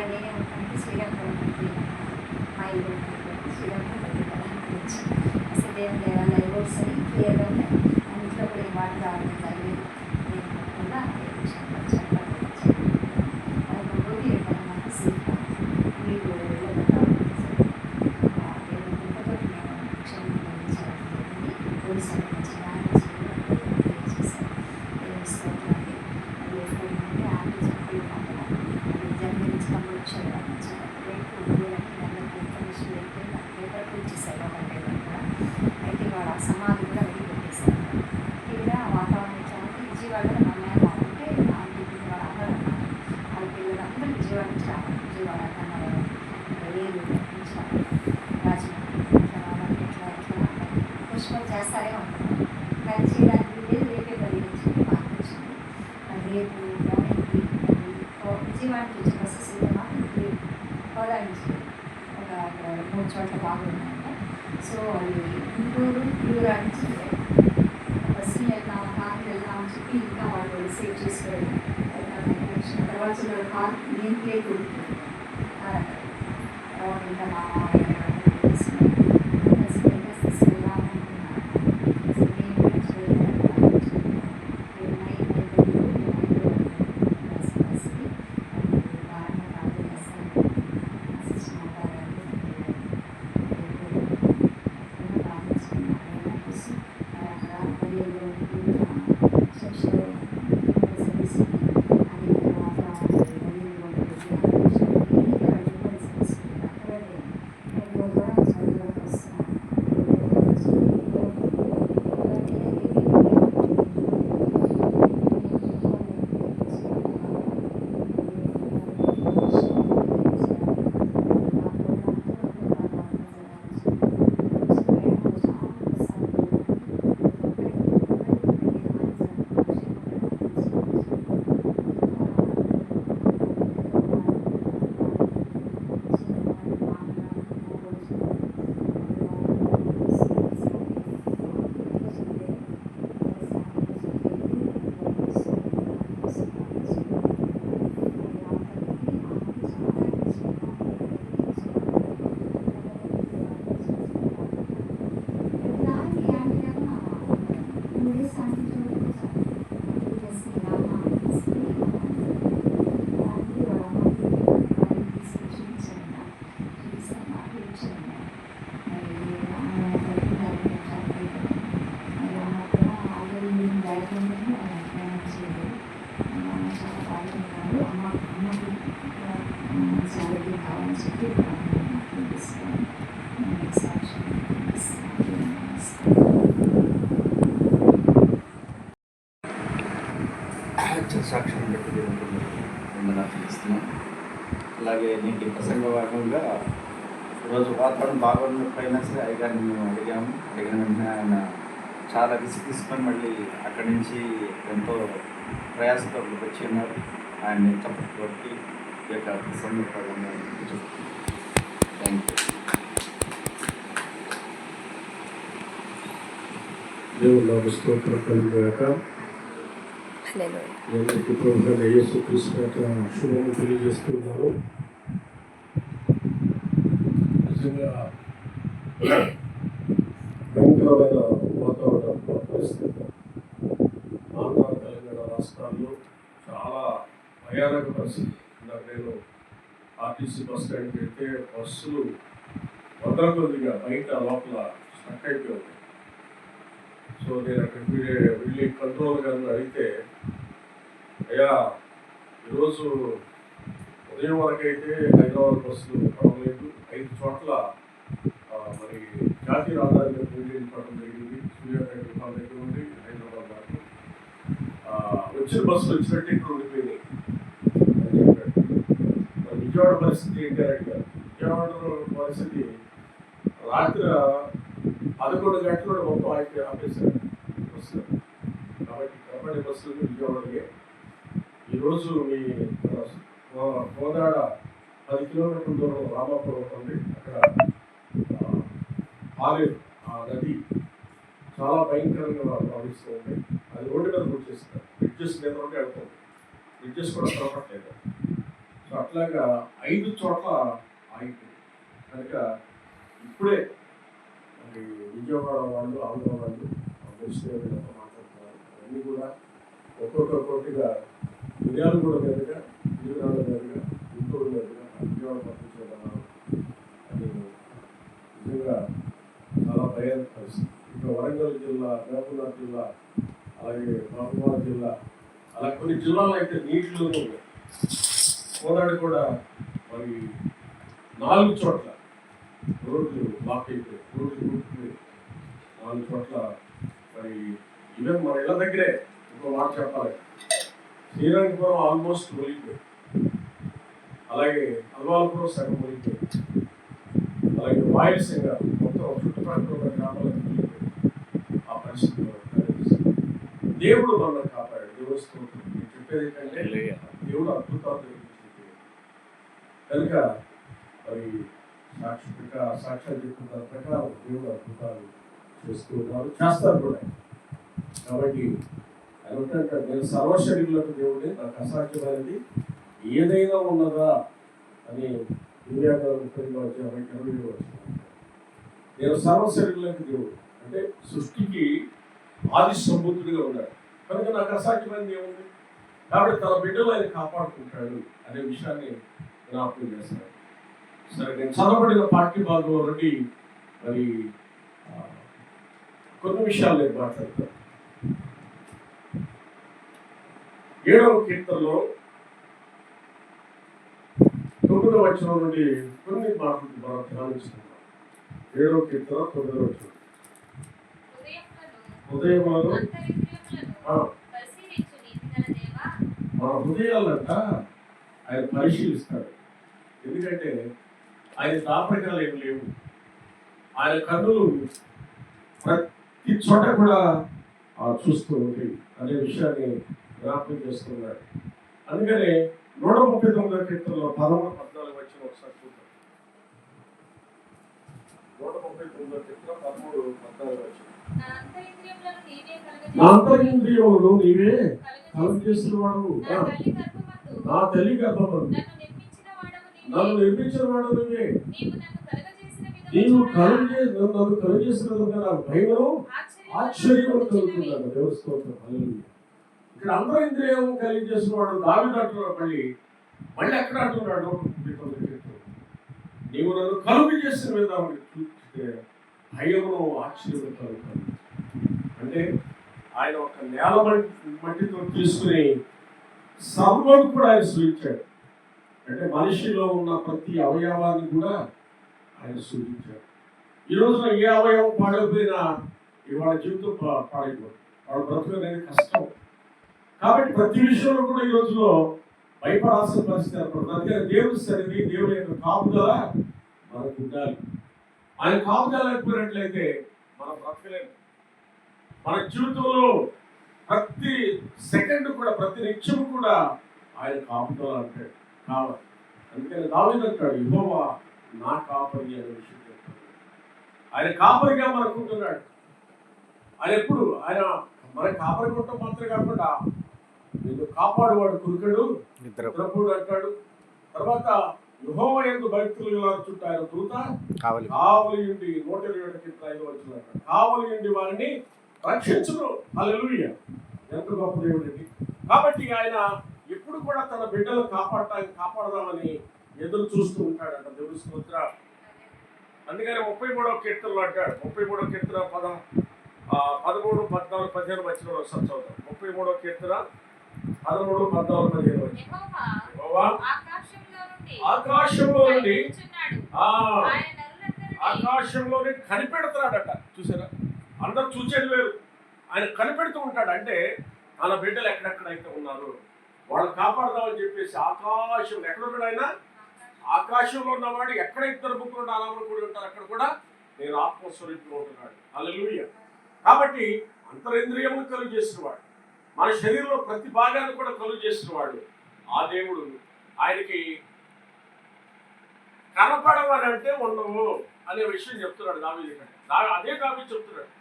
నేనే ఉంటానంటే శ్రీరంగం మా ఇల్లు శ్రీరంగం అసలు దేవుని దేవాల రోడ్స్ అని క్లియర్గా ఉన్నాయి. ఇంట్లో కూడా ఈ వాటర్ రావడం జరిగింది. నేను కూడా రోజు నాకు సేఫ్ మీకు పోలీసు అయితే వాళ్ళ సమాధి కూడా వెళ్ళి పెట్టేశారు. తీరా వాతావరణం చాలా విజయవాడలో మా అమ్మాయి బాగుంటే ఆంటీ వాళ్ళ అందరూ వాళ్ళ పిల్లలందరూ విజయవాడ నుంచి రావాలి. విజయవాడ కన్నవరం ఏలూరు నుంచి రాజమండ్రి ఇట్లా రావాలి, ఎట్లా పుష్పం చేస్తారే ఉంటారు. కానీ చేయడానికి లేదు, రేపే బదిలించి మాకు వచ్చింది. రేపు మార్నింగ్కి విజయవాడ నుంచి బస్సెస్ హోదా నుంచి ఒక 3 చోట్ల బాగున్నాయంట. సో అది గుంటూరు ప్యూరా నుంచి బస్సులు వెళ్దాం కార్లు వెళ్దాం అని చెప్పి ఇంకా వాళ్ళు సేవ్ చేసుకోవాలి. తర్వాత కార్ నేను ప్లేట్ ఉంటుంది ఇంకా మా తీసుకెళ్దాం మంచి ఆరోగ్యం కావాలని చెప్పి ప్రార్థిస్తున్నాను. సాక్షి
సాక్ష్యం బట్టి దేవునికి వందనాలు చెల్లిస్తున్నాం. అలాగే నేటి ప్రసంగ భాగంగా ఈరోజు వాతావరణం బాగున్నప్పుడైనా సరే అయ్యగారిని మేము అడిగిన వెంటనే ఆయన చాలా రిస్క్ తీసుకొని మళ్ళీ అక్కడి నుంచి ఎంతో ప్రయాసంతో వచ్చి ఉన్నారు. ఆయన్ని చప్పటి ఈ యొక్క ప్రసంగ భాగంగా థ్యాంక్ యూ.
దేవుడు స్తోత్రం కలుగుగాక. అందరికీ ప్రభువైన యేసుక్రీస్తు యొక్క శుభము తెలియజేస్తున్నాను. నిజంగా భయంకరమైన వాతావరణ పరిస్థితి ఆంధ్ర తెలంగాణ రాష్ట్రాల్లో చాలా భయానక పరిస్థితి. నాకు నేను ఆర్టీసీ బస్ స్టాండ్కి వెళ్తే బస్సులు వందల కొద్దిగా బయట లోపల స్టక్ అయిపోయి ఉన్నాయి. సో నేను అక్కడికి వెళ్ళి కంట్రోల్ గారిని అడిగితే, అయ్యా ఈరోజు ఉదయం వరకు అయితే హైదరాబాద్ బస్సులు పడలేదు, 5 చోట్ల మరి జాతీయ రహదారిలో పడడం జరిగింది. సూర్యాపేట విమానం దగ్గర నుండి హైదరాబాద్ వరకు వచ్చిన బస్సులు వచ్చినట్టు ఇక్కడ ఉండిపోయినాయి అని చెప్పాడు. మరి విజయవాడ పరిస్థితి ఏంటి అని అడిగారు. విజయవాడ పరిస్థితి రాత్రి 11 గంటలు మొత్తం ఆపేశారు బస్సులు. కాబట్టి కనపడే బస్సులు విజయవాడకే. ఈరోజు మీ కోదాడ 10 కిలోమీటర్ల దూరం రామాపురం ఉంది. అక్కడ ఆలేరు నది చాలా భయంకరంగా ప్రవహిస్తూ ఉంది. అది రోడ్డు మీద వచ్చేస్తారు. బ్రిడ్జెస్ మీద నుండి వెళ్తుంది. బ్రిడ్జెస్ కూడా కనపట్లేదు. సో అట్లాగా 5 చోట్ల ఆగిపోయింది. కనుక ఇప్పుడే మరి విజయవాడ వాళ్ళు, ఆంధ్ర వాళ్ళు మున్సిపాలిటీలతో మాట్లాడుతున్నారు. అవన్నీ కూడా ఒక్కొక్కటిగా మిర్యాలగూడ మీదుగా, విజయవాడ మీదుగా, గుంటూరు మీదుగా విజయవాడ పంపించేదన్నారు. అది నిజంగా చాలా భయానక పరిస్థితి. ఇంకా వరంగల్ జిల్లా, మహబూబ్నగర్ జిల్లా, అలాగే మహబూబాబాద్ జిల్లా, అలా కొన్ని జిల్లాలు అయితే నీటిలోనే ఉన్నాయి. కోదాడు కూడా మరి 4 చోట్ల రోడ్లు బ్లాక్ అయిపోయి, రోడ్లు కూర్చుని 4 చోట్ల మరి ఈవెన్ మన ఇళ్ళ దగ్గరే ఇంకో మాట చెప్పాలి, శ్రీరంగపురం ఆల్మోస్ట్ మునిగిపోయి, అలాగే అల్వాలపురం సగం మునిగిపోయి, అలాగే వాయుసింగ మొత్తం చుట్టుపక్కల ఉన్న గ్రామాలకు మునిగిపోయి ఆ పరిస్థితిలో దేవుడు మనల్ని కాపాడు. దేవుడు స్తోత్రం. నేను చెప్పేది ఏంటంటే దేవుడు అద్భుతాలు జరిగించింది. కనుక మరి సాక్ష్యాలు చెప్తున్న ప్రకారం దేవుడు అద్భుతాలు చేస్తూ ఉన్నారు, చేస్తారు కూడా. కాబట్టి అనుకుంటే నేను సర్వశరీరులకు దేవుడే, నాకు అసాధ్యమైనది ఏదైనా ఉన్నదా అని నేను సర్వశరీరులకు దేవుడు అంటే సృష్టికి ఆది సంబుద్ధుడిగా ఉన్నాడు. కనుక నాకు అసాధ్యమైనది ఏముంది? కాబట్టి తన బిడ్డలు ఆయన కాపాడుకుంటాడు అనే విషయాన్ని జ్ఞాపకం చేస్తాడు. సరే, నేను చదవబడిన పాఠ్య భాగంలో నుండి మరి కొన్ని విషయాలు నేను మాట్లాడతాను. 7వ కీర్తనలో 9వ వచనం నుండి కొన్ని మాటలు మనం ధ్యానిస్తున్నాం. 7వ కీర్తన 9వ వచనం. హృదయములను మన హృదయాలంట ఆయన పరిశీలిస్తాడు. ఎందుకంటే ఆయన దాపరికాలు ఏమి లేవు. ఆయన కన్నులు ప్రతి చోట కూడా చూస్తూ ఉంటాయి అనే విషయాన్ని జ్ఞాపకం చేస్తున్నాడు. అందుకనే 139వ కీర్తనలో 13-14 వచ్చిన ఒకసారి చూద్దాం. 139వ కీర్తన 13-14 వచ్చిన. నా అంతరింద్రియములు నీవే కలుగజేసిన వాడు, నా తల్లి గర్భమందు నన్ను నిర్మించిన వాడు నువ్వే. నీవు నన్ను కలుగజేసిన విధంగా నాకు భయము ఆశ్చర్యం కలుగుతున్నాను. దేవస్తోత్రం. హల్లెలూయా. ఇక్కడ అంతరింద్రియం కలిగజేసిన వాడు దావీదు అంటున్నాడు. మళ్ళీ ఎక్కడ అంటున్నాడు? నీవు నన్ను కలుగు చేసిన విధానం చూస్తే భయమును ఆశ్చర్యం కలుగుతాను. అంటే ఆయన ఒక నేల మట్టితో తీసుకుని సర్వం కూడా ఆయన సృష్టించాడు. అంటే మనిషిలో ఉన్న ప్రతి అవయవాన్ని కూడా ఆయన సూచించాడు. ఈ రోజున ఏ అవయవం పాడైపోయినా ఇవాళ జీవితం పాడైపోతుంది, వాళ్ళ బ్రతుకునేది కష్టం. కాబట్టి ప్రతి విషయంలో కూడా ఈ రోజులో భయపడాల్సిన పరిస్థితి ఏర్పడుతుంది. అందుకని దేవుడి సన్నిధి, దేవుడి యొక్క కాపుదల మనకు ఉండాలి. ఆయన కాపుదల లేకపోయినట్లయితే మనం బ్రతకలేము. మన జీవితంలో ప్రతి సెకండ్ కూడా, ప్రతి నిత్యం కూడా ఆయన కాపుదల అంటాడు కావాలి. అందుకని దావీదు అంటాడు, యెహోవా నా కాపరి అనే విషయం చెప్తాడు. ఆయన కాపరిగా మనకు ఉంటున్నాడు. ఆయన ఎప్పుడు ఆయన మన కాపరి ఉండటం మాత్రమే కాకుండా నిన్ను కాపాడువాడు కురుకడు నిద్రపోడు అంటాడు. తర్వాత యెహోవా యందు భక్తులు చుట్టూ ఆయన దూత కావలి ఉండి 127 కీర్తన 5 వచనం అంటాడు, కావలి ఉండి వారిని రక్షించును. హల్లెలూయా, ఎంత గొప్ప దేవుడు అండి. కాబట్టి ఆయన ఎప్పుడు కూడా తన బిడ్డలు కాపాడదామని ఎదురు చూస్తూ ఉంటాడంట. దేవుడి స్తోత్రం. అందుకని 33వ కీర్తనలో అంటాడు, 33వ కీర్తన 13, 14, 15 వచనంలో ఒకసారి చదువుతాం. 33వ కీర్తన 13, 14, 15 వచనం. ఆకాశంలో నుండి ఆకాశంలో కనిపెడుతున్నాడట. చూసారా, అందరు చూసేది వేరు, ఆయన కనిపెడుతూ ఉంటాడు. అంటే తన బిడ్డలు ఎక్కడెక్కడైతే ఉన్నారు వాళ్ళు కాపాడదామని చెప్పేసి ఆకాశం ఎక్కడున్నాడు ఆయన, ఆకాశంలో ఉన్నవాడు ఎక్కడ ఇద్దరు ముగ్గురు నాలుగు కూడా ఉంటారు, అక్కడ కూడా నేను ఆత్మస్వరూపంలో ఉంటున్నాడు. హల్లెలూయా. కాబట్టి అంతరింద్రియములు కలుగు చేసినవాడు, మన శరీరంలో ప్రతి భాగాన్ని కూడా కలుగు చేసినవాడు ఆ దేవుడు. ఆయనకి కనపడవాలంటే ఉండవు అనే విషయం చెప్తున్నాడు దావీదు. అదే దావీదు చెప్తున్నాడు,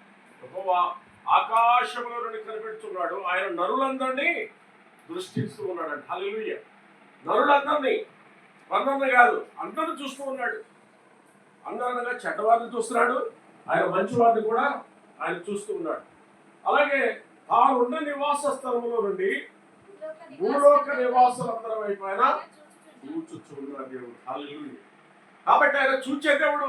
యెహోవా ఆకాశంలో నుండి కనిపెడుతున్నాడు, ఆయన నరులందరినీ దృష్టిస్తూ ఉన్నాడు. హల్లెలూయా. నరులందరినీ, కొందరిని కాదు, అందరిని చూస్తూ ఉన్నాడు. అందరనగా చెడ్డవారిని చూస్తున్నాడు, ఆయన మంచివారిని కూడా ఆయన చూస్తూ ఉన్నాడు. అలాగే తానున్న నివాస స్థలములో నుండి భూలోక నివాసులందరి వైపు ఆయన చూచుచున్నాడు దేవుడు. హల్లెలూయా. కాబట్టి ఆయన చూచే దేవుడు,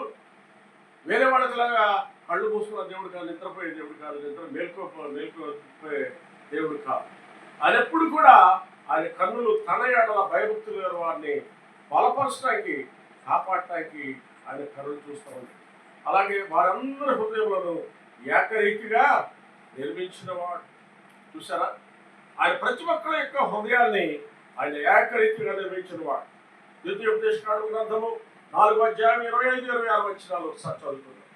వేరే వాళ్ళకిలాగా కళ్ళు మూసుకున్న దేవుడు కాదు, నిద్రపోయే దేవుడు కాదు, మేల్కోపోయే దేవుడు కాదు. ఆయన ఎప్పుడు కూడా ఆయన కన్నులు తన ఎడల భయభక్తులు గారు వారిని బలపరచడానికి, కాపాడటానికి ఆయన కన్నులు చూస్తూ ఉంటాడు. అలాగే వారందరి హృదయంలో ఏకరీతిగా నిర్మించిన వాడు. చూసారా, ఆయన ప్రతి ఒక్కరి యొక్క హృదయాన్ని ఆయన ఏకరీతిగా నిర్మించిన వాడు. ద్వితీయోపదేశకాండం గ్రంథము 4వ అధ్యాయం 25-26 వచనాలు ఒకసారి చదువుతున్నాం.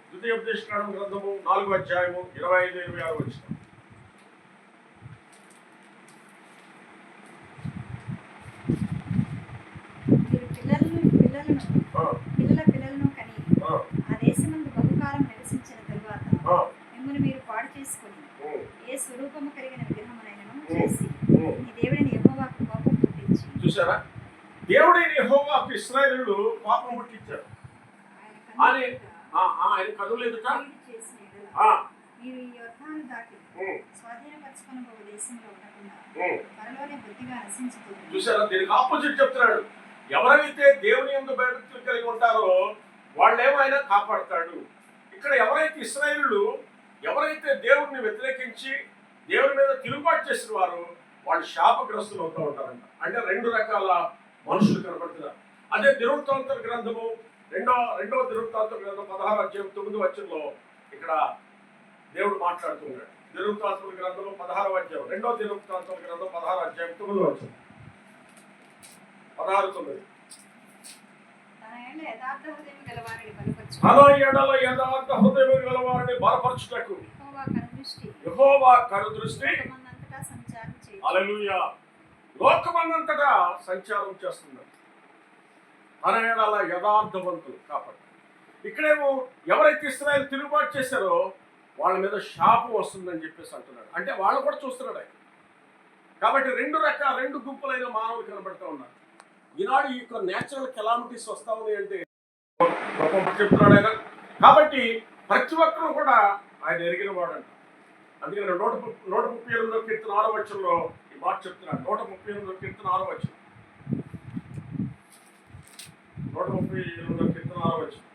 ద్వితీయోపదేశకాండం గ్రంథము 4వ అధ్యాయము 25-26 వచనం.
పిల్లలను కని ఆ దేశమందు బహుకాలం నివసించిన తరువాత మిమ్మల్ని మీరు పాడు చేసుకొని ఏ స్వరూపము కలిగిన విగ్రహమునైనను చేసి ఈ దేవుడిని యెహోవాకు కోపం పుట్టించి.
చూసారా, దేవుడైన యెహోవాకు ఇశ్రాయేలీయులు కోపం పుట్టించారు. ఆయన కన్నులు ఎదుట
మీరు ఈ యోర్దాను దాటి స్వాధీనపరచుకున్న ఒక దేశంలో ఉండకుండా త్వరలోనే బుద్ధిగా నశించుతుంది.
చూసారా, దీనికి ఆపోజిట్ చెప్తున్నాడు. ఎవరైతే దేవుని యందు భయభక్తులు కలిగి ఉంటారో వాళ్ళేమో ఆయన కాపాడతాడు. ఇక్కడ ఎవరైతే ఇశ్రాయేలీయులు ఎవరైతే దేవుడిని వ్యతిరేకించి దేవుని మీద తిరుగుబాటు చేసిన వారు వాళ్ళు శాపగ్రస్తులు అవుతూ ఉంటారంట. అంటే 2 రకాల మనుషులు కనబడుతున్నారు. అదే దినవృత్తాంత గ్రంథము రెండవ దినవృత్తాంత గ్రంథం 16వ అధ్యాయం 9వ వచనంలో ఇక్కడ దేవుడు మాట్లాడుతున్నాడు. దినవృత్తాంత గ్రంథము 16వ అధ్యాయం, రెండవ దినవృత్తాంత గ్రంథం 16వ అధ్యాయం 9వ వచనం. 16:9.
తన యథార్థ హృదయం
గలవారిని బలపరచుటకు
యెహోవా కనుదృష్టి
హల్లెలూయా లోకమందంతటా సంచారం చేస్తున్నారు. తన ఎడల యథార్థవంతులు కాబట్టి. ఇక్కడేమో ఎవరైతే ఇశ్రాయేలు తిరుగుబాటు చేశారో వాళ్ళ మీద శాపం వస్తుందని చెప్పేసి అంటున్నాడు. అంటే వాళ్ళు కూడా చూస్తున్నాడు ఆయన. కాబట్టి 2 గుంపులైన మానవులు కనబడుతూ ఉన్నారు. ఈనాడు ఈ యొక్క నేచురల్ కెలామిటీస్ వస్తా ఉన్నాయి అంటే చెప్తున్నాడు ఆయన. కాబట్టి ప్రతి ఒక్కరు కూడా ఆయన ఎరిగిన వాడు అంట. అందుకని 138వ కీర్తన 6వ వచనంలో ఈ మాట చెప్తున్నాడు. 138వ కీర్తన 6వ వచనం. 138వ కీర్తన 6వ వచనం.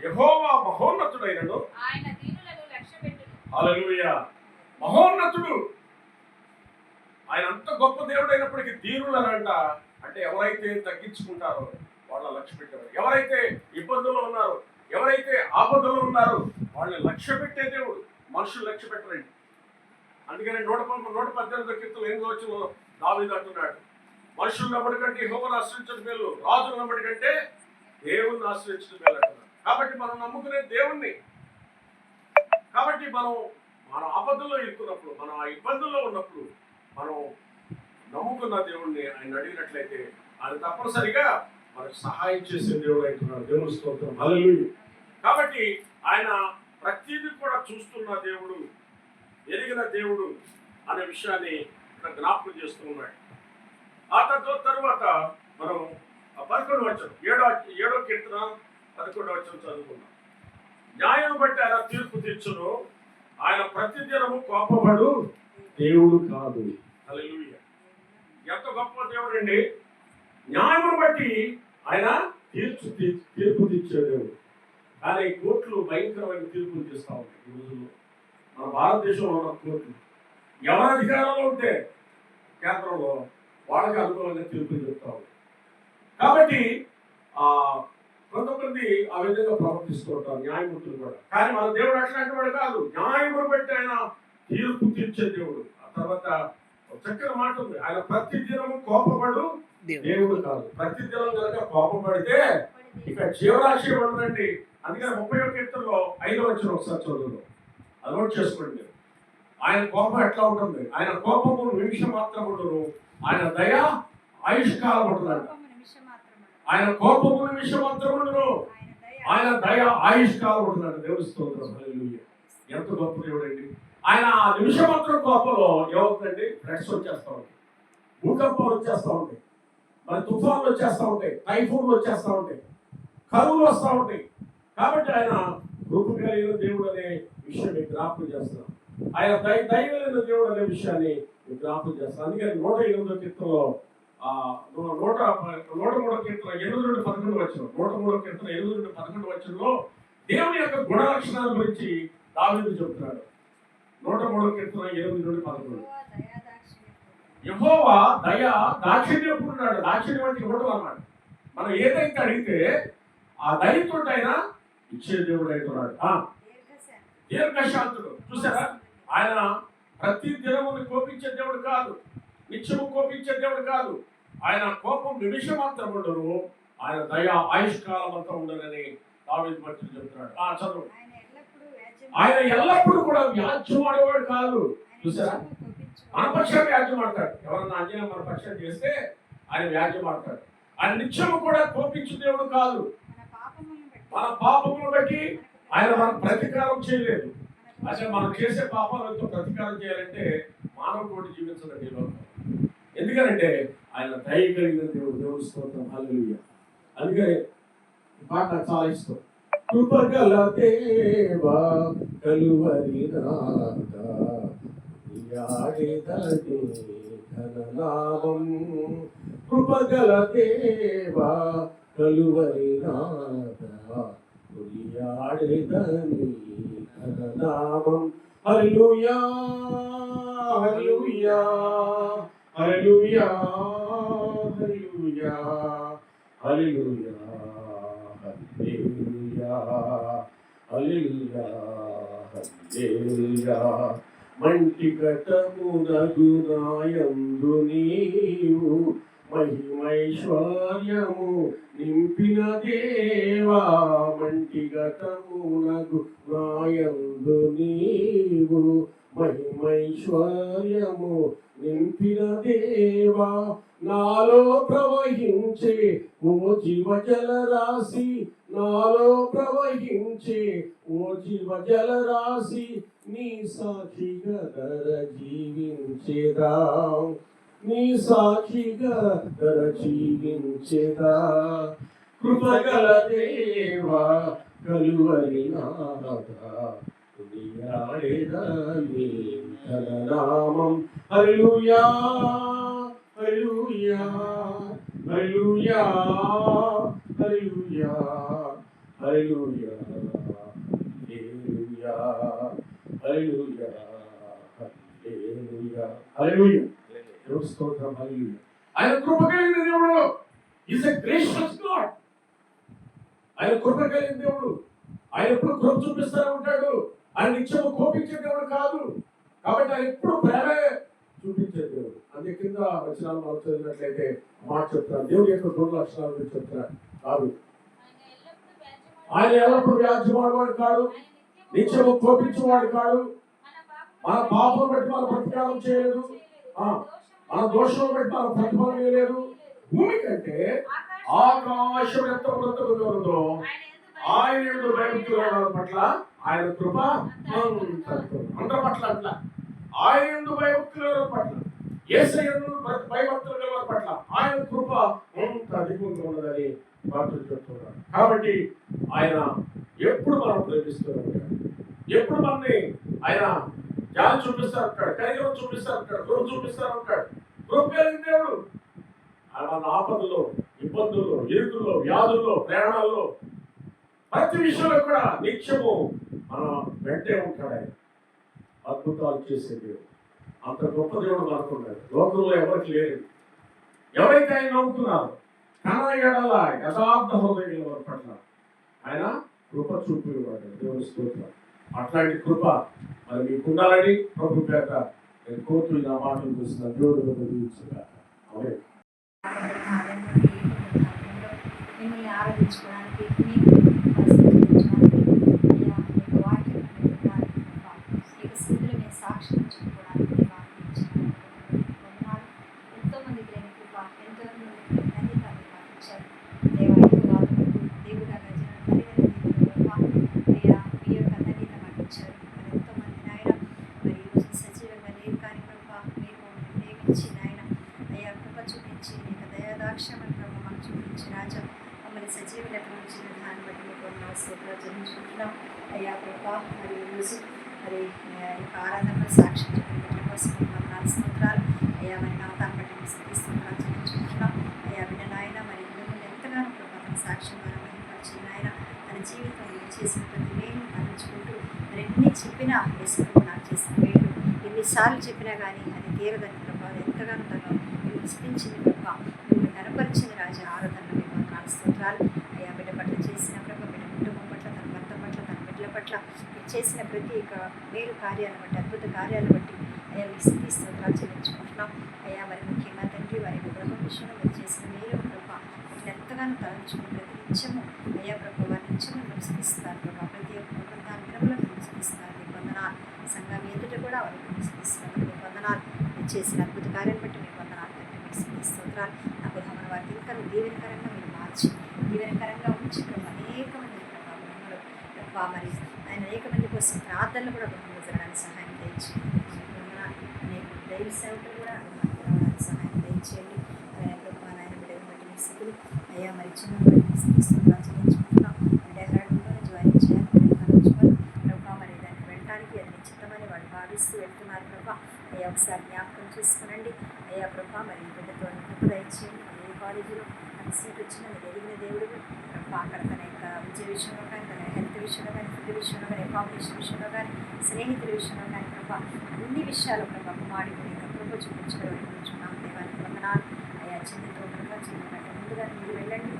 యెహోవా మహోన్నతుడైనను
ఆయన దీనులను లక్ష్యపెట్టును.
హల్లెలూయా. మహోన్నతుడు ఆయన అంత గొప్ప దేవుడు అయినప్పటికీ దీనులు అనంట. అంటే ఎవరైతే తగ్గించుకుంటారో వాళ్ళ లక్ష్య పెట్టేవారు, ఎవరైతే ఇబ్బందుల్లో ఉన్నారో, ఎవరైతే ఆపదలో ఉన్నారో వాళ్ళని లక్ష్య పెట్టే దేవుడు. మనుషులు లక్ష్య పెట్టరండి. అందుకని 118 కీర్తనలు 8వ దావీదు అంటున్నాడు, మనుషులు నమ్మడి కంటే యెహోవాను ఆశ్రయించడం మేలు, రాజులు నమ్మడి కంటే దేవుణ్ణి ఆశ్రయించడం మేలు అంటున్నాడు. కాబట్టి మనం నమ్ముకునే దేవుణ్ణి, కాబట్టి మనం మన ఆపదల్లో ఇరుక్కున్నప్పుడు, మనం ఆ ఇబ్బందుల్లో ఉన్నప్పుడు మనం నమ్ముకున్న దేవుణ్ణి ఆయన అడిగినట్లయితే ఆయన తప్పనిసరిగా మనకు సహాయం చేసే దేవుడు అంటున్నాడు. దేవుని స్తోత్రం, హల్లెలూయా. కాబట్టి ఆయన ప్రతిదీ కూడా చూస్తున్న దేవుడు, ఎరిగిన దేవుడు అనే విషయాన్ని ఇక్కడ జ్ఞాపకం చేస్తూ ఉన్నాడు. ఆ తరువాత మనం 11వ వచనం 7వ కీర్తన 11వ వచనం చదువుకున్నాం. న్యాయం బట్టి ఆయన తీర్పు తీర్చును, ఆయన ప్రతిదినము కోపపడు దేవుడు కాదు. హల్లెలూయా. ఎంత గొప్ప దేవుడు అండి. న్యాయమును బట్టి ఆయన తీర్పు తీర్చే దేవుడు. కానీ కోర్టులు భయంకరమైన తీర్పులు చేస్తూ ఉంటాయి ఈ రోజుల్లో. మన భారతదేశంలో ఉన్న కోర్టులు ఎవరి అధికారంలో ఉంటే కేంద్రంలో వాళ్ళకి అనుకూలంగా తీర్పులు చెప్తా ఉంటాయి. కాబట్టి కొంతమంది ఆ విధంగా ప్రవర్తిస్తూ ఉంటారు, న్యాయమూర్తులు కూడా. కానీ మన దేవుడు అట్లాంటి వాడు కాదు. న్యాయమును బట్టి ఆయన తీర్పు తీర్చే దేవుడు. ఆ తర్వాత చక్కని మాట ఉంది, ఆయన ప్రతి దినము కోపపడు దేవుడు కాదు. ప్రతి దినం కనుక కోపపడితే ఇక జీవరాశి ఉండదండి. అందుకని 30వ కీర్తనలో 5వ వచనం ఒకసారి చదువు, అది నోట్ చేసుకోండి మీరు. ఆయన కోపం ఎట్లా ఉంటుంది? ఆయన కోపము నిమిషం మాత్రం ఉండదు, ఆయన దయ ఆయుష్కాలం ఉంటుందంట. ఆయన కోపము నిమిషం మాత్రం ఉండదు, ఆయన దయ ఆయుష్కాలం ఉంటుందంట. దేవుని స్తోత్రం, హల్లెలూయా. ఎంత గొప్ప దేవుడు అండి. ఆయన నిమిషం మాత్రం కోపంలో ఏమవుతుందండి? ఫ్లడ్స్ వచ్చేస్తూ ఉంటాయి, భూకంపాలు వచ్చేస్తూ ఉంటాయి, మరి తుఫాన్లు వచ్చేస్తూ ఉంటాయి, టైఫూన్లు వచ్చేస్తూ ఉంటాయి, కరువులు వస్తూ ఉంటాయి. కాబట్టి ఆయన రూపు కలిగిన దేవుడు అనే విషయాన్ని జ్ఞాపకం చేస్తున్నాం. ఆయన దైవమైన దేవుడు అనే విషయాన్ని జ్ఞాపకం చేస్తాం. అందుకని 108వ కీర్తనలో 103వ కీర్తన 8-11 వచనం, 103వ కీర్తన 8-11 వచనంలో దేవుని యొక్క గుణ లక్షణాల గురించి దావీదు చెప్తున్నాడు. 103వ కీర్తన 8-11, యెహోవా దయ దాక్షిణ్యప్పుడు ఉన్నాడు. దాక్షిణ్యం అంటే ఇవ్వడం అన్నమాట. మనం ఏదైతే అడిగితే ఆ దయతో ఆయన ఇచ్చే దేవుడు అవుతున్నాడు. దీర్ఘశాంతుడు. చూసారా, ఆయన ప్రతి దినముని కోపించే దేవుడు కాదు, నిత్యము కోపించే దేవుడు కాదు. ఆయన కోపం నిమిషం మాత్రం ఉండదు, ఆయన దయ ఆయుష్కాలం అంతా ఉండదని దావీదు భక్తుడు చెప్తున్నాడు. చదువు. ఆయన ఎల్లప్పుడూ కూడా వ్యాజ్యం ఆడేవాడు కాదు. చూసారా, మన పక్షాన్ని వ్యాజ్యం ఆడతాడు. ఎవరన్నా అన్యాయం మన పక్షాన్ని చేస్తే ఆయన వ్యాజ్యం ఆడతాడు. ఆయన నిత్యము కూడా కోపించే దేవుడు కాదు. మన పాపమును బట్టి ఆయన మనకు ప్రతీకారం చేయలేదు. అసలు మనం చేసే పాపాలతో ప్రతీకారం చేయాలంటే మానవ కోటి జీవించదండి ఈ లోకం. ఎందుకంటే ఆయన దయ కలిగిన దేవుడు. దేవుడి స్తోత్రం, హల్లెలూయా. అందుకని ఈ పాట నాకు చాలా ఇష్టం. కృపగల దేవా కలువరి నామం, కృపగల దేవా కలువరి నామం. హల్లెలూయా, హల్లెలూయా, హల్లెలూయా, హల్లెలూయా, హల్లెలూయా, హల్లెలూయా, హల్లెలూయా, హల్లెలూయా. మంటి ఘటమునగు నాయందు నీవు మహిమైశ్వర్యము నింపిన దేవా. మంటి ఘటమునగు నాయందు నీవు మహిమైశ్వర్యము నింపిన దేవా. నాలో ప్రవహించే ఓ జీవజల రాశి, నాలో ప్రవహించే ఓ జీవజల రాశి, నీ సాక్షిగా ధర జీవించేదా, నీ సాక్షిగా ధర జీవించేదా. కృపగల దేవా కలువరి నాథా, కొనియాడెదా నీ నామం. హల్లెలూయా, హల్లెలూయా, హల్లెలూయా, హల్లెలూయా, హల్లెలూయా, హల్లెలూయా, హల్లెలూయా, హల్లెలూయా, హల్లెలూయా. దేవుని స్తోత్రం, హల్లెలూయా. ఆయన కృప కలిగిన దేవుడు. Is a gracious God. ఆయన కృప కలిగిన దేవుడు. ఆయన ఎప్పుడు కృప చూపిస్తూనే ఉంటాడు. ఆయన నిత్యము కోపించే దేవుడు కాదు. కాబట్టి ఆయన ఎప్పుడు ప్రేమే చూపించే దేవుడు. అందుకే కింద వచనాలు మనం చదివినట్లయితే మాట చెప్తారు, దేవుడి యొక్క గుణ లక్షణాల గురించి చెప్తారు. కాదు, ఆయన ఎల్లప్పుడు వ్యాజ్యమాడేవాడు కాదు, నిత్యము కోపించేవాడు కాదు, మన పాపం బట్టి మన ప్రతికారం చేయలేదు, మన దోషం బట్టి మన ప్రతిఫలం వేయలేదు. భూమి కంటే ఆకాశం ఎంత ఉన్నతముగా ఉందో ఆయన యందు భయభక్తుల పట్ల ఆయన కృప అందరి పట్ల అట్లా. ఆయన యందు భయభక్తుల పట్ల, యేసయ్య యందు భయభక్తుల పట్ల ఆయన కృప ఎంత అధికంగా ఉన్నదని వార్తలు చెప్తున్నారు. కాబట్టి ఆయన ఎప్పుడు మనం ప్రేమిస్తూ ఉంటాడు. ఎప్పుడు మనని ఆయన జాలి చూపిస్తా ఉంటాడు, కనికరం చూపిస్తా ఉంటాడు, కృప చూపిస్తా ఉంటాడు. కృప కలిగిన దేవుడు. మన ఆపదలో, ఇబ్బందుల్లో, ఇరుకుల్లో, వ్యాధుల్లో, ప్రయాణాల్లో, ప్రతి విషయంలో కూడా నిత్యము మన వెంటే ఉంటాడు. ఆయన అద్భుతాలు చేసే దేవుడు. అంత గొప్ప దేవుడు అనుకున్నాడు. లోకంలో ఎవరికి లేరు. ఎవరైతే ఆయన నమ్ముకున్నారో కన ఎడల యథార్థ హృదయం వారి పట్ల ఆయన కృప చూపేవాడు. దేవుని స్తోత్రం. అట్లాంటి కృప మరి మీకు ఉండాలని ప్రభు పేట నేను కోరుతూ నా మాటలు చూస్తున్నాను. దేవుడు
మిమ్మల్ని ఆరాధించుకోవడానికి, మీకు వాక్యం స్థితిలో మేము సాక్ష్యం చెప్పుకోవడానికి ఎంతో మంది కృప, ఎంతో మంది ధన్యతలు ఇచ్చారు. దేవుడు అయ్యా మీ యొక్క ధన్యత మాకు ఇచ్చారు. ఎంతో మంది నాయన మరి ఈరోజు సజీవంగా లేరు కానీ కృప మీరు ప్రేమించి నాయన అయ్యా కృప చూపించి నీకు దయాదాక్షమని ప్రభు మాకు చూపించి రాజా మమ్మల్ని సజీవ లెక్కలు ఇచ్చిన దాన్ని బట్టి మీకు స్తోత్రాలు చెల్లించుకుంటున్నాం. అయ్యా కృప మరి ఈరోజు మరి ఆరాధన సాక్ష్యం చెప్పిన కోసం స్తోత్రాలు. అయ్యా మరి నమ్మకాన్ని బట్టి మీ స్తోత్రాలు చెల్లించుకుంటున్నాం. అయ్యా బిడ్డ నాయన మరి మిమ్మల్ని ఎంతగానో ప్రభావం సాక్ష్యం ద్వారా మహిమపరిచి నాయన తన జీవితంలో చేసిన ప్రతి వేలు తగ్గించుకుంటూ మరి ఎన్ని చెప్పినా వేసుకుంటూ నాకు చేసిన వేలు ఎన్నిసార్లు చెప్పినా కానీ అది తీరదని ప్రభావం ఎంతగానో తను విస్మరించింది ప్రభావ మిమ్మల్ని కనపరిచింది రాజా. ఆరాధన మీకు స్తోత్రాలు. అయ్యా బిడ్డ పట్ల చేసిన ప్రభావ బిడ్డ కుటుంబం పట్ల, తన భర్త పట్ల, తన బిడ్డల పట్ల మీరు చేసిన ప్రతి మేలు కార్యాలను బట్టి, అద్భుత కార్యాలను బట్టి అయ్యా మీ స్థితి స్తోత్రాలు చెల్లించుకుంటున్నాం. అయ్యా మరి ముఖ్యంగా తండ్రి వారి గృహం విషయంలో మీరు చేసిన మేలు ప్రభావ ఇట్లా ఎంతగానో తలంచుకుని ప్రతి నిత్యము అయ్యా ప్రభావ వారి నిత్యము మీరు స్థితిస్తారు ప్రభావ. ప్రతి ఒక్క దానిలో మీరు స్థితిస్తారు. మీ వందనాలు. సంఘం ఎదుట కూడా వారికి స్థితిస్తున్నారు. మీ వందనాలు. మీరు చేసిన అద్భుత కార్యాలను బట్టి మీ వందనాలు తండ్రి. మీకు స్థితి స్తోత్రాలు. నా గృహం వారికి ఇంకా దీవెనకరంగా మీరు మార్చి దీవెనకరంగా ఉంచి అనేక మంది ప్రభావ మరి ఆయన అనేక మంది కోసం ప్రార్థనలు కూడా గృహంలో జరగడానికి సహాయం చేయించి అనేక దైవ సేవకులు కూడా సహాయం చేయించండి. ఆయన ప్రభావ ఆయన బిడ్డను బట్టి మీ స్థితులు అయ్యా మరి చిన్న బట్టి స్థితి స్తోత్రాలు చెల్లించుకుంటున్నాం. డెహ్రాడూన్లోనే జాయిన్ చేయాలి కలుచుకొని ప్రభావ మరి దాన్ని వెళ్ళడానికి అది నిశ్చితమని వాళ్ళు భావిస్తూ వెళ్తున్నారు ప్రభావ. అయ్యా ఒకసారి జ్ఞాపకం చేసుకునండి. అయ్యా ప్రభావ మరి బిడ్డతో కృప దయచేయండి. ఏ కాలేజీలో తన సీట్ వచ్చినా మీరు ఎదిగిన దేవుడు ప్రభావ అక్కడ తన యొక్క విద్య విషయంలో కానీ, తన హెల్త్ విషయంలో కానీ, ఫుడ్ విషయంలో కానీ, అకామిడేషన్ విషయంలో కానీ, స్నేహితుల విషయంలో కానీ ప్రభావ అన్ని విషయాలు ప్రభావ మాడిపోయి ఇంకా కృప చూపించుకోవాలనుకుంటున్నాం. దేవానికి వందనాలు. అయ్యా చిన్నతో ప్రభావ చిన్న కంటే ముందుగా మీరు వెళ్ళండి.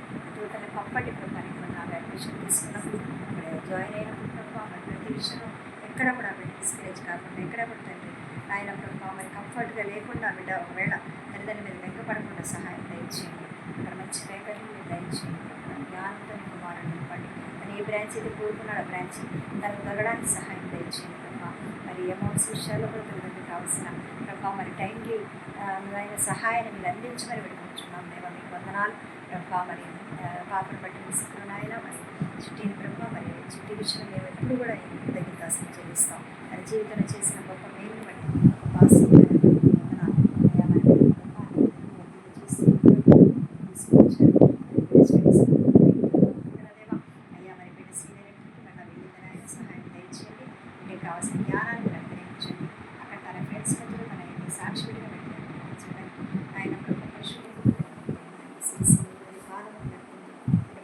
తన కంఫర్ట్ ప్రభావానికి నాకు అడ్మిషన్ తీసుకున్నప్పుడు అక్కడ జాయిన్ అయినప్పుడు ప్రభావ మరి ప్రతి విషయంలో ఎక్కడ కూడా బిడ్డ డిస్కరేజ్ కాకుండా, ఎక్కడ కూడా తండ్రి ఆయన ప్రభావ మరి కంఫర్ట్గా లేకుండా బిడ్డ ఒకవేళ తల్లిదండ్రుల మీద వెంకపడకుండా సహాయం దయచేయండి. అక్కడ మంచి ఫ్యాకల్టీ మీరు దయచేయండి. జ్ఞానంతో మీకు వాడని నింపండి. తను ఏ బ్రాంచ్ అయితే కోరుకున్నాడో ఆ బ్రాంచ్ తనకు తగ్గడానికి సహాయం దయచేయండి ప్రభావ. మరి అమౌంట్స్ విషయాల్లో కూడా తల్లిదండ్రులకు కావాల్సిన ప్రభావ మరి టైంకి ఆయన సహాయాన్ని మీరు అందించమని పెట్టుకుంటున్నాం. మేము మీకు వందనాలు ప్రభావ. మరి పాపను బట్టి తీసుకున్న ఆయన మరి చిట్టిని ప్రభావ మరి చిట్టి విషయంలో మేము ఎప్పుడు కూడా కృతజ్ఞతాస్తులు చెల్లిస్తాం. తన జీవితంలో చేసిన గొప్ప మేలుని బట్టి గొప్ప ఆశీర్వాదాలు వందనాలు. అయ్యా మరి తీసుకొచ్చారు. అయ్యా మరి బిడ్డ సీనియర్ మళ్ళీ వెళ్ళిందని ఆయన సహాయం దయచేయండి. మీకు కావాల్సిన జ్ఞానాన్ని అనుగ్రహించండి. అక్కడ తన ఫ్రెండ్స్ మధ్యలో తన సాక్షిగా పెట్టారు. ఆయన ప్రభు పశువులు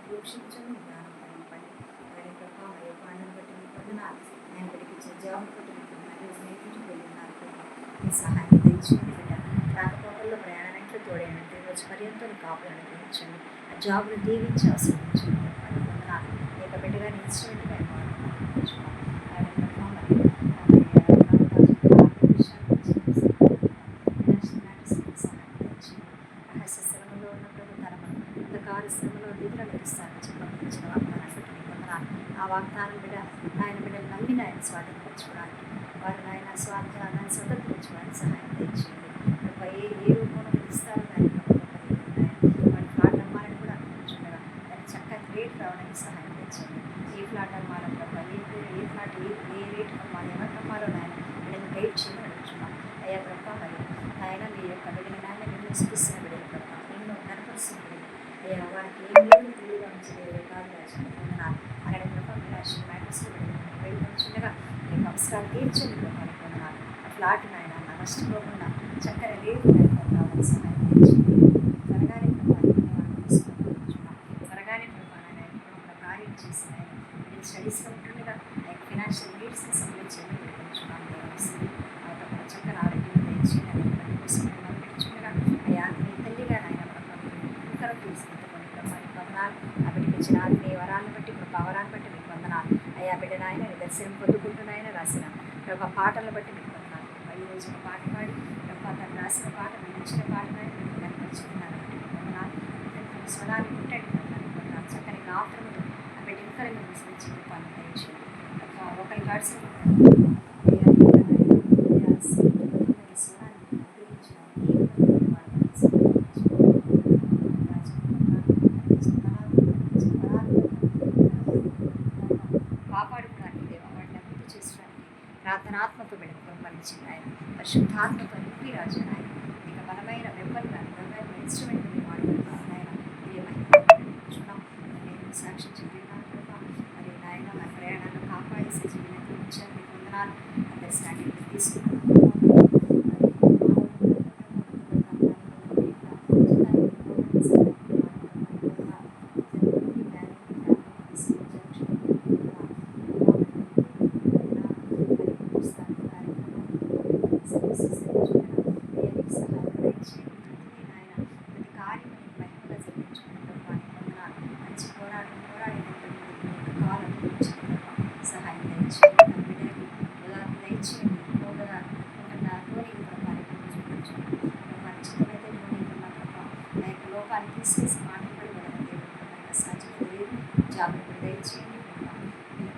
ప్రోక్షించండి. జ్ఞానం పడింపండి. మరి ప్రభావ మరి పాండను బట్టి మీకు వందనాలు. ఆయన బడికి జాబ్ బట్టి మీకు స్నేహితుడికి వెళ్ళి ఉన్నారు ప్రభావ. మీ సహాయం ధైర్యంతో కాపులు అనుగ్రహించండి. ఆ జాబ్ను దీవించి ఆశీర్వదించండి. వందనాలు. ఈ యొక్క బిడ్డగా ఇన్స్ట్రుమెంట్గా రహస్య శ్రమలో ఉన్నప్పుడు అంధకార శ్రమలో నిధులను ఇస్తారని చెప్పిన వాగ్దానాన్ని వందనాలు. ఆ వాగ్దానం బిడ్డ బిడ్డలు నమ్మిన ఆయన స్వాధీనపరచుకోవడానికి వారు ఆయన స్వార్థాన్ని స్వతంత్రించుకోవడానికి సహాయం తెచ్చేయండి. ఏ రూపంలో ఇస్తారో దాన్ని వాడి ఫ్లాట్ అమ్మాలని కూడా చూడగా దాన్ని చక్కగా రేట్ రావడానికి సహాయం తెచ్చేయండి. ఏ ఫ్లాట్ అమ్మాలో ప్రభావ ఏ ఫ్లాట్ ఏ రేట్ అమ్మాలి ఎవరికి అమ్మాలో నాయన వీళ్ళని గైడ్ చేయమని అడుగుతున్నాం. అయ్యా ప్రభావ మరి ఆయన మీ యొక్క బిడ్డని నాయన నిన్ను చూపిస్తున్న బిడ్డలు ప్రభావ నిన్ను కనపరుస్తున్న బిడ్డలు అయ్యా వారికి ఏ మీరు తెలియగా ఉంచలేదు కాదు రాజుకున్నాను అక్కడ ప్రభావ మీరు రాసిన మ్యాటర్స్లో వెళ్ళిపోతుండగా మీ యొక్క అవసరాలు తీర్చండి ప్రభావ అనుకున్నాను. ఆ ఫ్లాట్ నాయన నష్టపోకుండా చక్కర రేటు రావాలని సహాయం తెచ్చింది. త్వరగానే ప్రభావం త్వరగానే ప్రభావం ఒక కార్యం చేసిన నేను స్టడీస్లో ఉంటుండగా ఫినాన్షియల్ నీడ్స్ని సప్లై చేయమని పెట్టుకుంటున్నాను. చక్కర ఆరోగ్యం తెచ్చింది పెట్టుకుండగా అయ్యా మీ తల్లిగా నాయన ప్రభావం ఇతర తీసుకుంటుకోండి ప్రభావం వందనాలు. ఆ బిడ్డకి ఇచ్చిన ఆత్మీయ వరాలను బట్టి వరాన్ని బట్టి మీకు వందనాలు. అయ్యా బిడ్డ నాయన దర్శనం పొందుకుంటున్నాయన రాసిన ప్రభావ పాటలను బట్టి మీకు వందనాలు. ఈ రోజు ఒక పాట పాడి ప్రభావ తను రాసిన పాట మీరు ఇచ్చిన పాటనని మీకు కనపరుచుకున్నాను. వందనాలు. స్వరాన్ని పుట్టండి వందనాలు. చక్కని గాత్రముతో ఆ బిడ్డ ఇతరులను విశ్వించి రూపాన్ని దయచేయండి. ఒకరి గాడ్స్ కాపాడుకోవడానికి దేవ వాటిని అభివృద్ధి చేసుకోవడానికి ప్రార్థనాత్మతో వెనుకొంపరించింది ఆయన. పరిశుద్ధాత్మతో నింపి రాజు ఆయన ఇక బలమైన వెంబల్ బలమైన ఇన్స్ట్రుమెంట్ మీరు వాడుకుంటున్నారు ఆయన. ఏమన్నాం నేను సాక్షి చెప్పినాను మరి నాయన మన ప్రయాణాన్ని కాపాడేసి జీవనంతో ఉంచారు. మీకు వందనాలు. అందరి స్టాండింగ్ తీసుకున్నాను. సహాయం లోకాన్ని తీసేసి మాట్లాడి సాధ్యత లేదు. జాబులు కూడా దయచేయండి.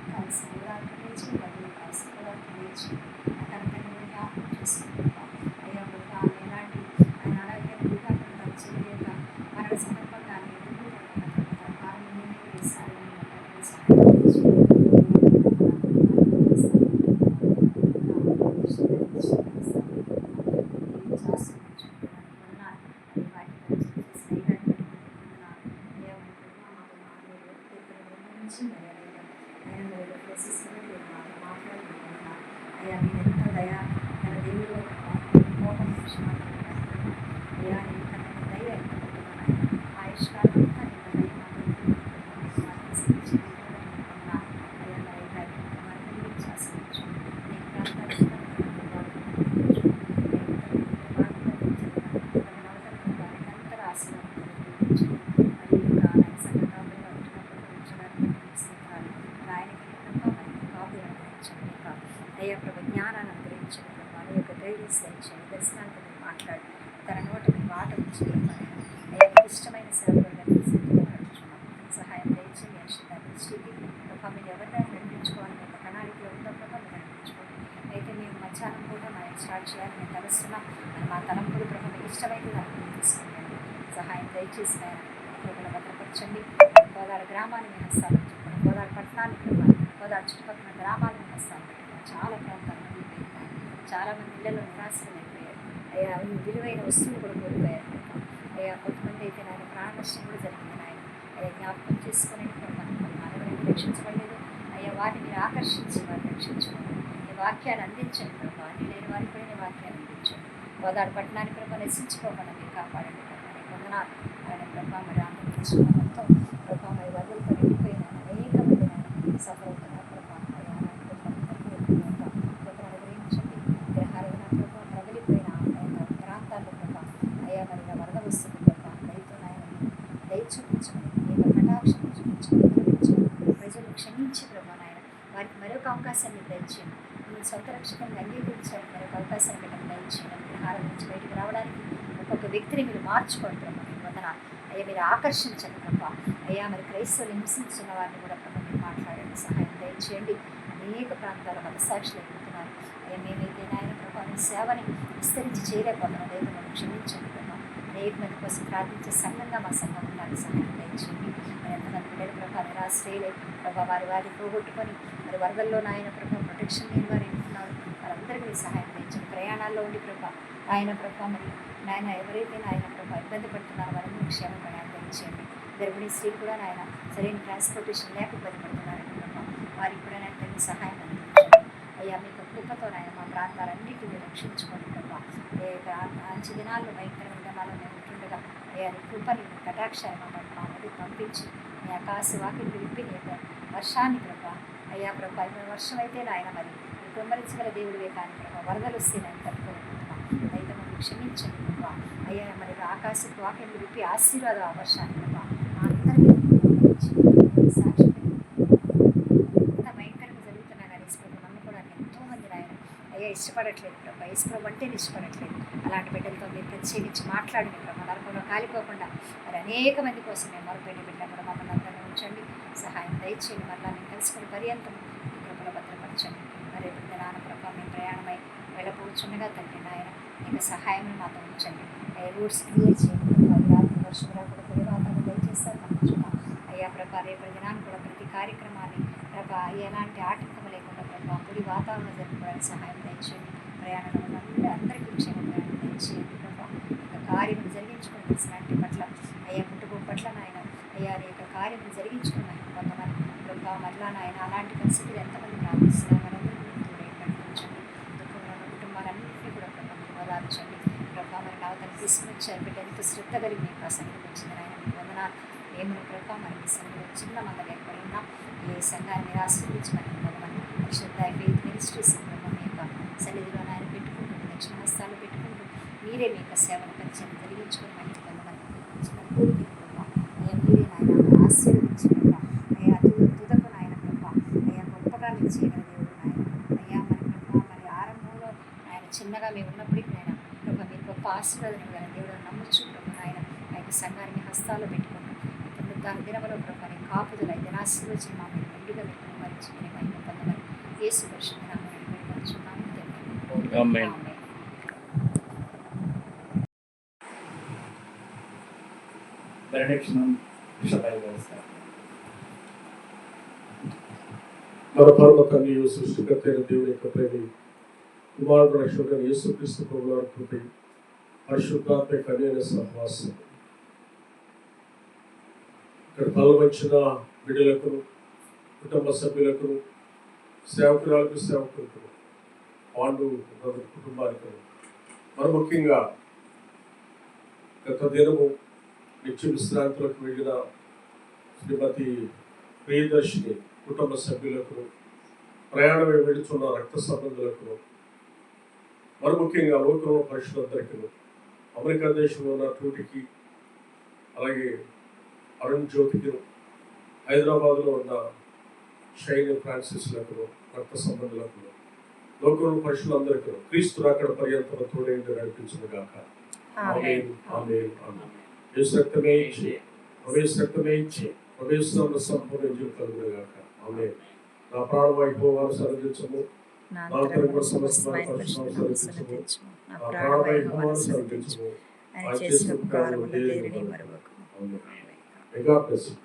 కావాల్సిన వివరాలు తెచ్చి డబ్బులు కావాల్సిన వివరాలు తెచ్చి అతని జ్ఞాపకం చేసుకుంటాం. అయ్యా ఎలాంటి ఆయన ఆరోగ్యం విధానం చేయలేక మరణ సందర్భంగా కారణం వేసారు అయ్యా మీరెంత దయ మన దేవుడు మోహం అయ్యా ఇంత దయ ఆయుష్కాలం అంతా అయ్యా ప్రభు జ్ఞానాన్ని అనుగ్రహించండి. వాళ్ళ యొక్క ధైర్యం స్థించండి. దర్శనానికి మీరు మాట్లాడి తన నోట మీ మాట నుంచి అయ్యా మీకు ఇష్టమైన సేవలు నడుచుకున్నాం. సహాయం దయచేసి అక్షిత దృష్టికి ప్రభావ మీరు ఎవరినైనా నడిపించుకోవాలి మీ ప్రణాళికలో ఉన్న ప్రభావం మీరు నడిపించుకోండి. అయితే మేము మధ్యాహ్నం కూడా మనం స్టార్ట్ చేయాలి మేము తలుస్తున్నాం. మరి మా తలంపులు ప్రభావ మీకు ఇష్టమైతే దాన్ని తీసుకుంటండి. సహాయం దయచేసి ఆయన భద్రపరచండి. గోదావరి గ్రామాన్ని మేము హస్తాలను చెప్పండి. గోదావరి పట్టణాన్ని ప్రభావం గోదావరి చుట్టుపక్కల గ్రామాలను హస్తాలు పెట్టండి. చాలా ప్రాంతాలు మిగిలిపోయింది. చాలామంది ఇళ్లలో నిరాశలు అయిపోయారు. అయ్యా విలువైన వస్తువులు కూడా కోల్పోయారు. అయ్యా కొంతమంది అయితే నాయన ప్రాణ నష్టం కూడా జరిగింది. నాయన అయ్యా జ్ఞాపకం చేసుకుని ఎవరైతే రక్షించబడలేదు అయ్యా వారిని మీరు ఆకర్షించి వారిని రక్షించండి. ఈ వాక్యాలు అందించండి ప్రభావ. అన్ని లేని వారికి కూడా వాక్యాలు అందించండి. గోదావరి పట్టణానికి ప్రభావ నశించుకోకుండా మీరు కాపాడండి ప్రభావ. వందనాలు ఆయన ప్రభావ మరి ఆంధ్రప్రదేశ్ మొత్తం ప్రభావ మరి వదులుతో వెళ్ళిపోయిన అనేక మంది సఫలవుతున్నారు. అనుగ్రహించండి. గ్రహాలు ప్రగలిపోయిన ప్రాంతాల్లో ప్రభావ అయ్యా మరి వరద వస్తుంది ప్రభావ చూపించమని నీ యొక్క కటాక్షం చూపించమని ప్రజలు క్షమించి ప్రభా నాయన వారికి మరొక అవకాశాన్ని దయచేయండి. మీ సొంత రక్షకులను అంగీకరించారు మరొక అవకాశాన్ని మీకు దయచేయండి. విహారం నుంచి బయటకు రావడానికి ఒక్కొక్క వ్యక్తిని మీరు మార్చుకోండి ప్రభా. మీ వందనాలు అయ్యా, మీరు ఆకర్షించండి ప్రభా. అయ్యా, మరి క్రైస్తవులు హింసించిన వారిని కూడా ప్రభా మీరు మాట్లాడండి, సహాయం దయచేయండి. అనేక ప్రాంతాల మతసాక్షులు ఎదుగుతున్నారు అయ్యా. మేమైతే నాయన ప్రభా మీ సేవని విస్తరించి చేయలేకపోతున్నాం. లేదా మనం క్షమించండి ప్రభా. అనేక మంది కోసం ప్రార్థించే సంఘంగా మా సంఘం ఉండాలి, సహాయం దయచేయండి. మరి ఎంతమంది బిడ్డల ప్రభా నిరాశ్రయులై ప్రభా వారిని పోగొట్టుకొని మరి వరదల్లో నాయన ప్రభా ప్రొటెక్షన్ లేని వారు ఉంటున్నారు, వారందరికీ మీరు సహాయం దయచేయండి. ప్రయాణాల్లో ఉండి ప్రభా ఆయన ప్రభా మరి నాయన ఎవరైతే నాయన ప్రభా ఇబ్బంది పడుతున్నారో వారందరికీ క్షేమ ప్రయాణం దయచేయండి. గర్భిణీ స్త్రీ కూడా నాయన సరైన ట్రాన్స్పోర్టేషన్ లేక ఇబ్బంది పడుతున్నారండి ప్రభా, వారికి కూడా నాయన తగిన సహాయం అందించండి అయ్యా. మీకు కృపతో నాయన మా ప్రాంతాలన్నింటినీ రక్షించుకోండి ప్రభా. మంచి దినాల్లో భయంకరమైన దినాల్లో మేము ఉంటుండగా అయ్యా నీ కృపని కటాక్షాన్ని మా మధ్య పంపించి మీ ఆకాశ వాకిలు విప్పి నీ యొక్క వర్షాన్ని ప్రభా అయ్యా ప్రభా ఇప్పుడు వర్షం అయితే నాయన మరి మీరు కుమ్మరించగల దేవుడివే కానీ ప్రభా వరదలు వస్తే నేను తట్టుకోలేకపోతున్నా. అయితే మమ్మల్ని క్షమించండి ప్రభా అయ్యా. మరి ఆకాశపు వాకిలు విప్పి ఆశీర్వాద వర్షాన్ని ప్రభా అందరికీ సాక్షి ఎంత భయంకరంగా జరుగుతున్నా కానీ ఇసుప్రభు నమ్ముకోవడానికి ఎంతోమంది నాయన అయ్యా ఇష్టపడట్లేదు ప్రభా. ఇసుప్రభు అంటే ఇష్టపడట్లేదు. అలాంటి బిడ్డలతో మీరు ప్రత్యేకించి మాట్లాడిన ప్రభా నరకంలో కాలిపోకుండా మరి అనేక మంది కోసం మేము మరొకటి బిడ్డలు కూడా మమ్మల్ని అందరినీ ఉంచండి, సహాయం దయచేయండి. మరలా మేము కలుసుకుని పర్యంతం ఈ కృపలో భద్రపరచండి. మరి రేపు నాన్న ప్రభా మేము ప్రయాణమై వెళ్ళపోవచ్చుండగా తండ్రి నాయన ఇంకా సహాయం మాతో ఉంచండి. రూట్స్ క్లియర్ చేయండి. రాత్రి వర్షం రాకుండా కూడా వాతావరణం దయచేస్తారు నమ్ముచున్నాం అయ్యా ప్రభా. రేపటి దినాన్ని కూడా ప్రతి కార్యక్రమాన్ని ప్రభా ఎలాంటి ఆటంకం లేకుండా ప్రభా పొడి వాతావరణం జరుపుకోవడానికి సహాయం దయచేయండి. ప్రయాణంలో అందరికీ క్షేమ ప్రయాణం దయచేయండి ప్రభా. యొక్క కార్యం జరిగించుకుని తెలిసినట్టు పట్ల అయ్యా కుటుంబం పట్ల నాయన అయ్యా నీ యొక్క కార్యం జరిగించుకున్నాను కొంతమంది ప్రభా మరలా నాయన అలాంటి పరిస్థితులు ఎంతమంది ప్రార్థిస్తున్నారు వాళ్ళందరికీ నడిపించండి. దుఃఖంలో ఉన్న కుటుంబాలన్నింటినీ కూడా ప్రభా ఓదార్చండి ప్రభా. మరి నవతను తీసుకొచ్చారు బిడ్డ ఎంతో శ్రద్ధ కలిగి మీకు ఆ సంగతి వచ్చింది నాయన మీకు వందనాలు. మేము ప్రభా మరి మీ సంఘంలో చిన్న మందలు ఏర్పడి ఉన్నాం. ఈ సంఘాన్ని మీరు ఆశీర్వించమని పొందమని శ్రద్ధ ఫెయిత్ మినిస్ట్రీస్ ప్రభా మీ యొక్క సన్నిధిలో నాయన పెట్టుకుంటూ దక్షిణ హస్తాలు పెట్టుకుంటూ మీరే మీ యొక్క సేవను పరిచయం జరిగించుకొని మళ్ళీ పొందమని ప్రభా. అయ్యా మీరే నాయన ఆశీర్వించి ప్రభా అయ్యా తుదకు నాయన ప్రభా అయ్యా గొప్పగా మీరు చేయగల దేవుడు నాయన అయ్యా. మరి ప్రభా మరి ఆరంభంలో ఆయన చిన్నగా మేము ఉన్నప్పటికీ నాయన ప్రభా మీరు గొప్ప ఆశీర్వాదం ఇవ్వగల దేవుడు నమ్మచ్చు ప్రభా నాయన ఆ యొక్క సంఘాన్ని హస్తాలు పెట్టుకుంటూ దాని దినములో ప్రభా నీ కాపుదల అయితే ఆశీర్వచనం మా మీద మెండుగా మీకు మరించి మీరు మహిమ పొందమని యేసు పరిశుద్ధ నామమున వేడుకొనుచున్నాము తండ్రి.
ఆమేన్.
బెనడిక్షన్ బిషప్ గారు
మన పరమ తండ్రి సృష్టికర్త అయిన దేవుని యొక్క ప్రేమి కుమారుడు రక్షకుడైన యేసుక్రీస్తు ప్రభువు వారి కృప పరిశుద్ధాత్మ యొక్క అన్యోన్య సహవాసం ఇక్కడ పాల్గొంచిన బిడ్డలకు కుటుంబ సభ్యులకు సేవకురాలకు సేవకులకు పాండు కుటుంబానికి మరి ముఖ్యంగా గత దినము నిత్య విశ్రాంతులకు వెళ్ళిన శ్రీమతి ప్రియదర్శిని కుటుంబ సభ్యులకు ప్రయాణమై వెళుతున్న రక్త సంబంధులకు మరి ముఖ్యంగా లోకంలో పరుషులందరికీ అమెరికా దేశంలో ఉన్న టూటికి అలాగే అరుణ్ జ్యోతికి హైదరాబాద్లో ఉన్న షైని ఫ్రాన్సిస్లకు రక్త సంబంధులకు లోకంలో పరుషులందరికీ క్రీస్తు రాకడ పర్యంతం తోడేంటి నడిపించిన గాక. ఆమేన్ ఆమేన్ ఆమేన్. యేసు రక్తమే ఇచ్చి ప్రవేశ రక్తమే ఇచ్చి ప్రవేశంలో సంపూర్ణ జీవం కలుగును గాక. ఆమేన్. నా ప్రాణవైభవాన్ని సరిదించము, నా అంతరంగ సమస్తమైన పరిశుభ్రతను సరిదించము, నా ప్రాణవైభవాన్ని సరిదించము, ఆయన చేసిన ఉపకారముల పేరుని మరువకు. ఆమేన్. God bless you.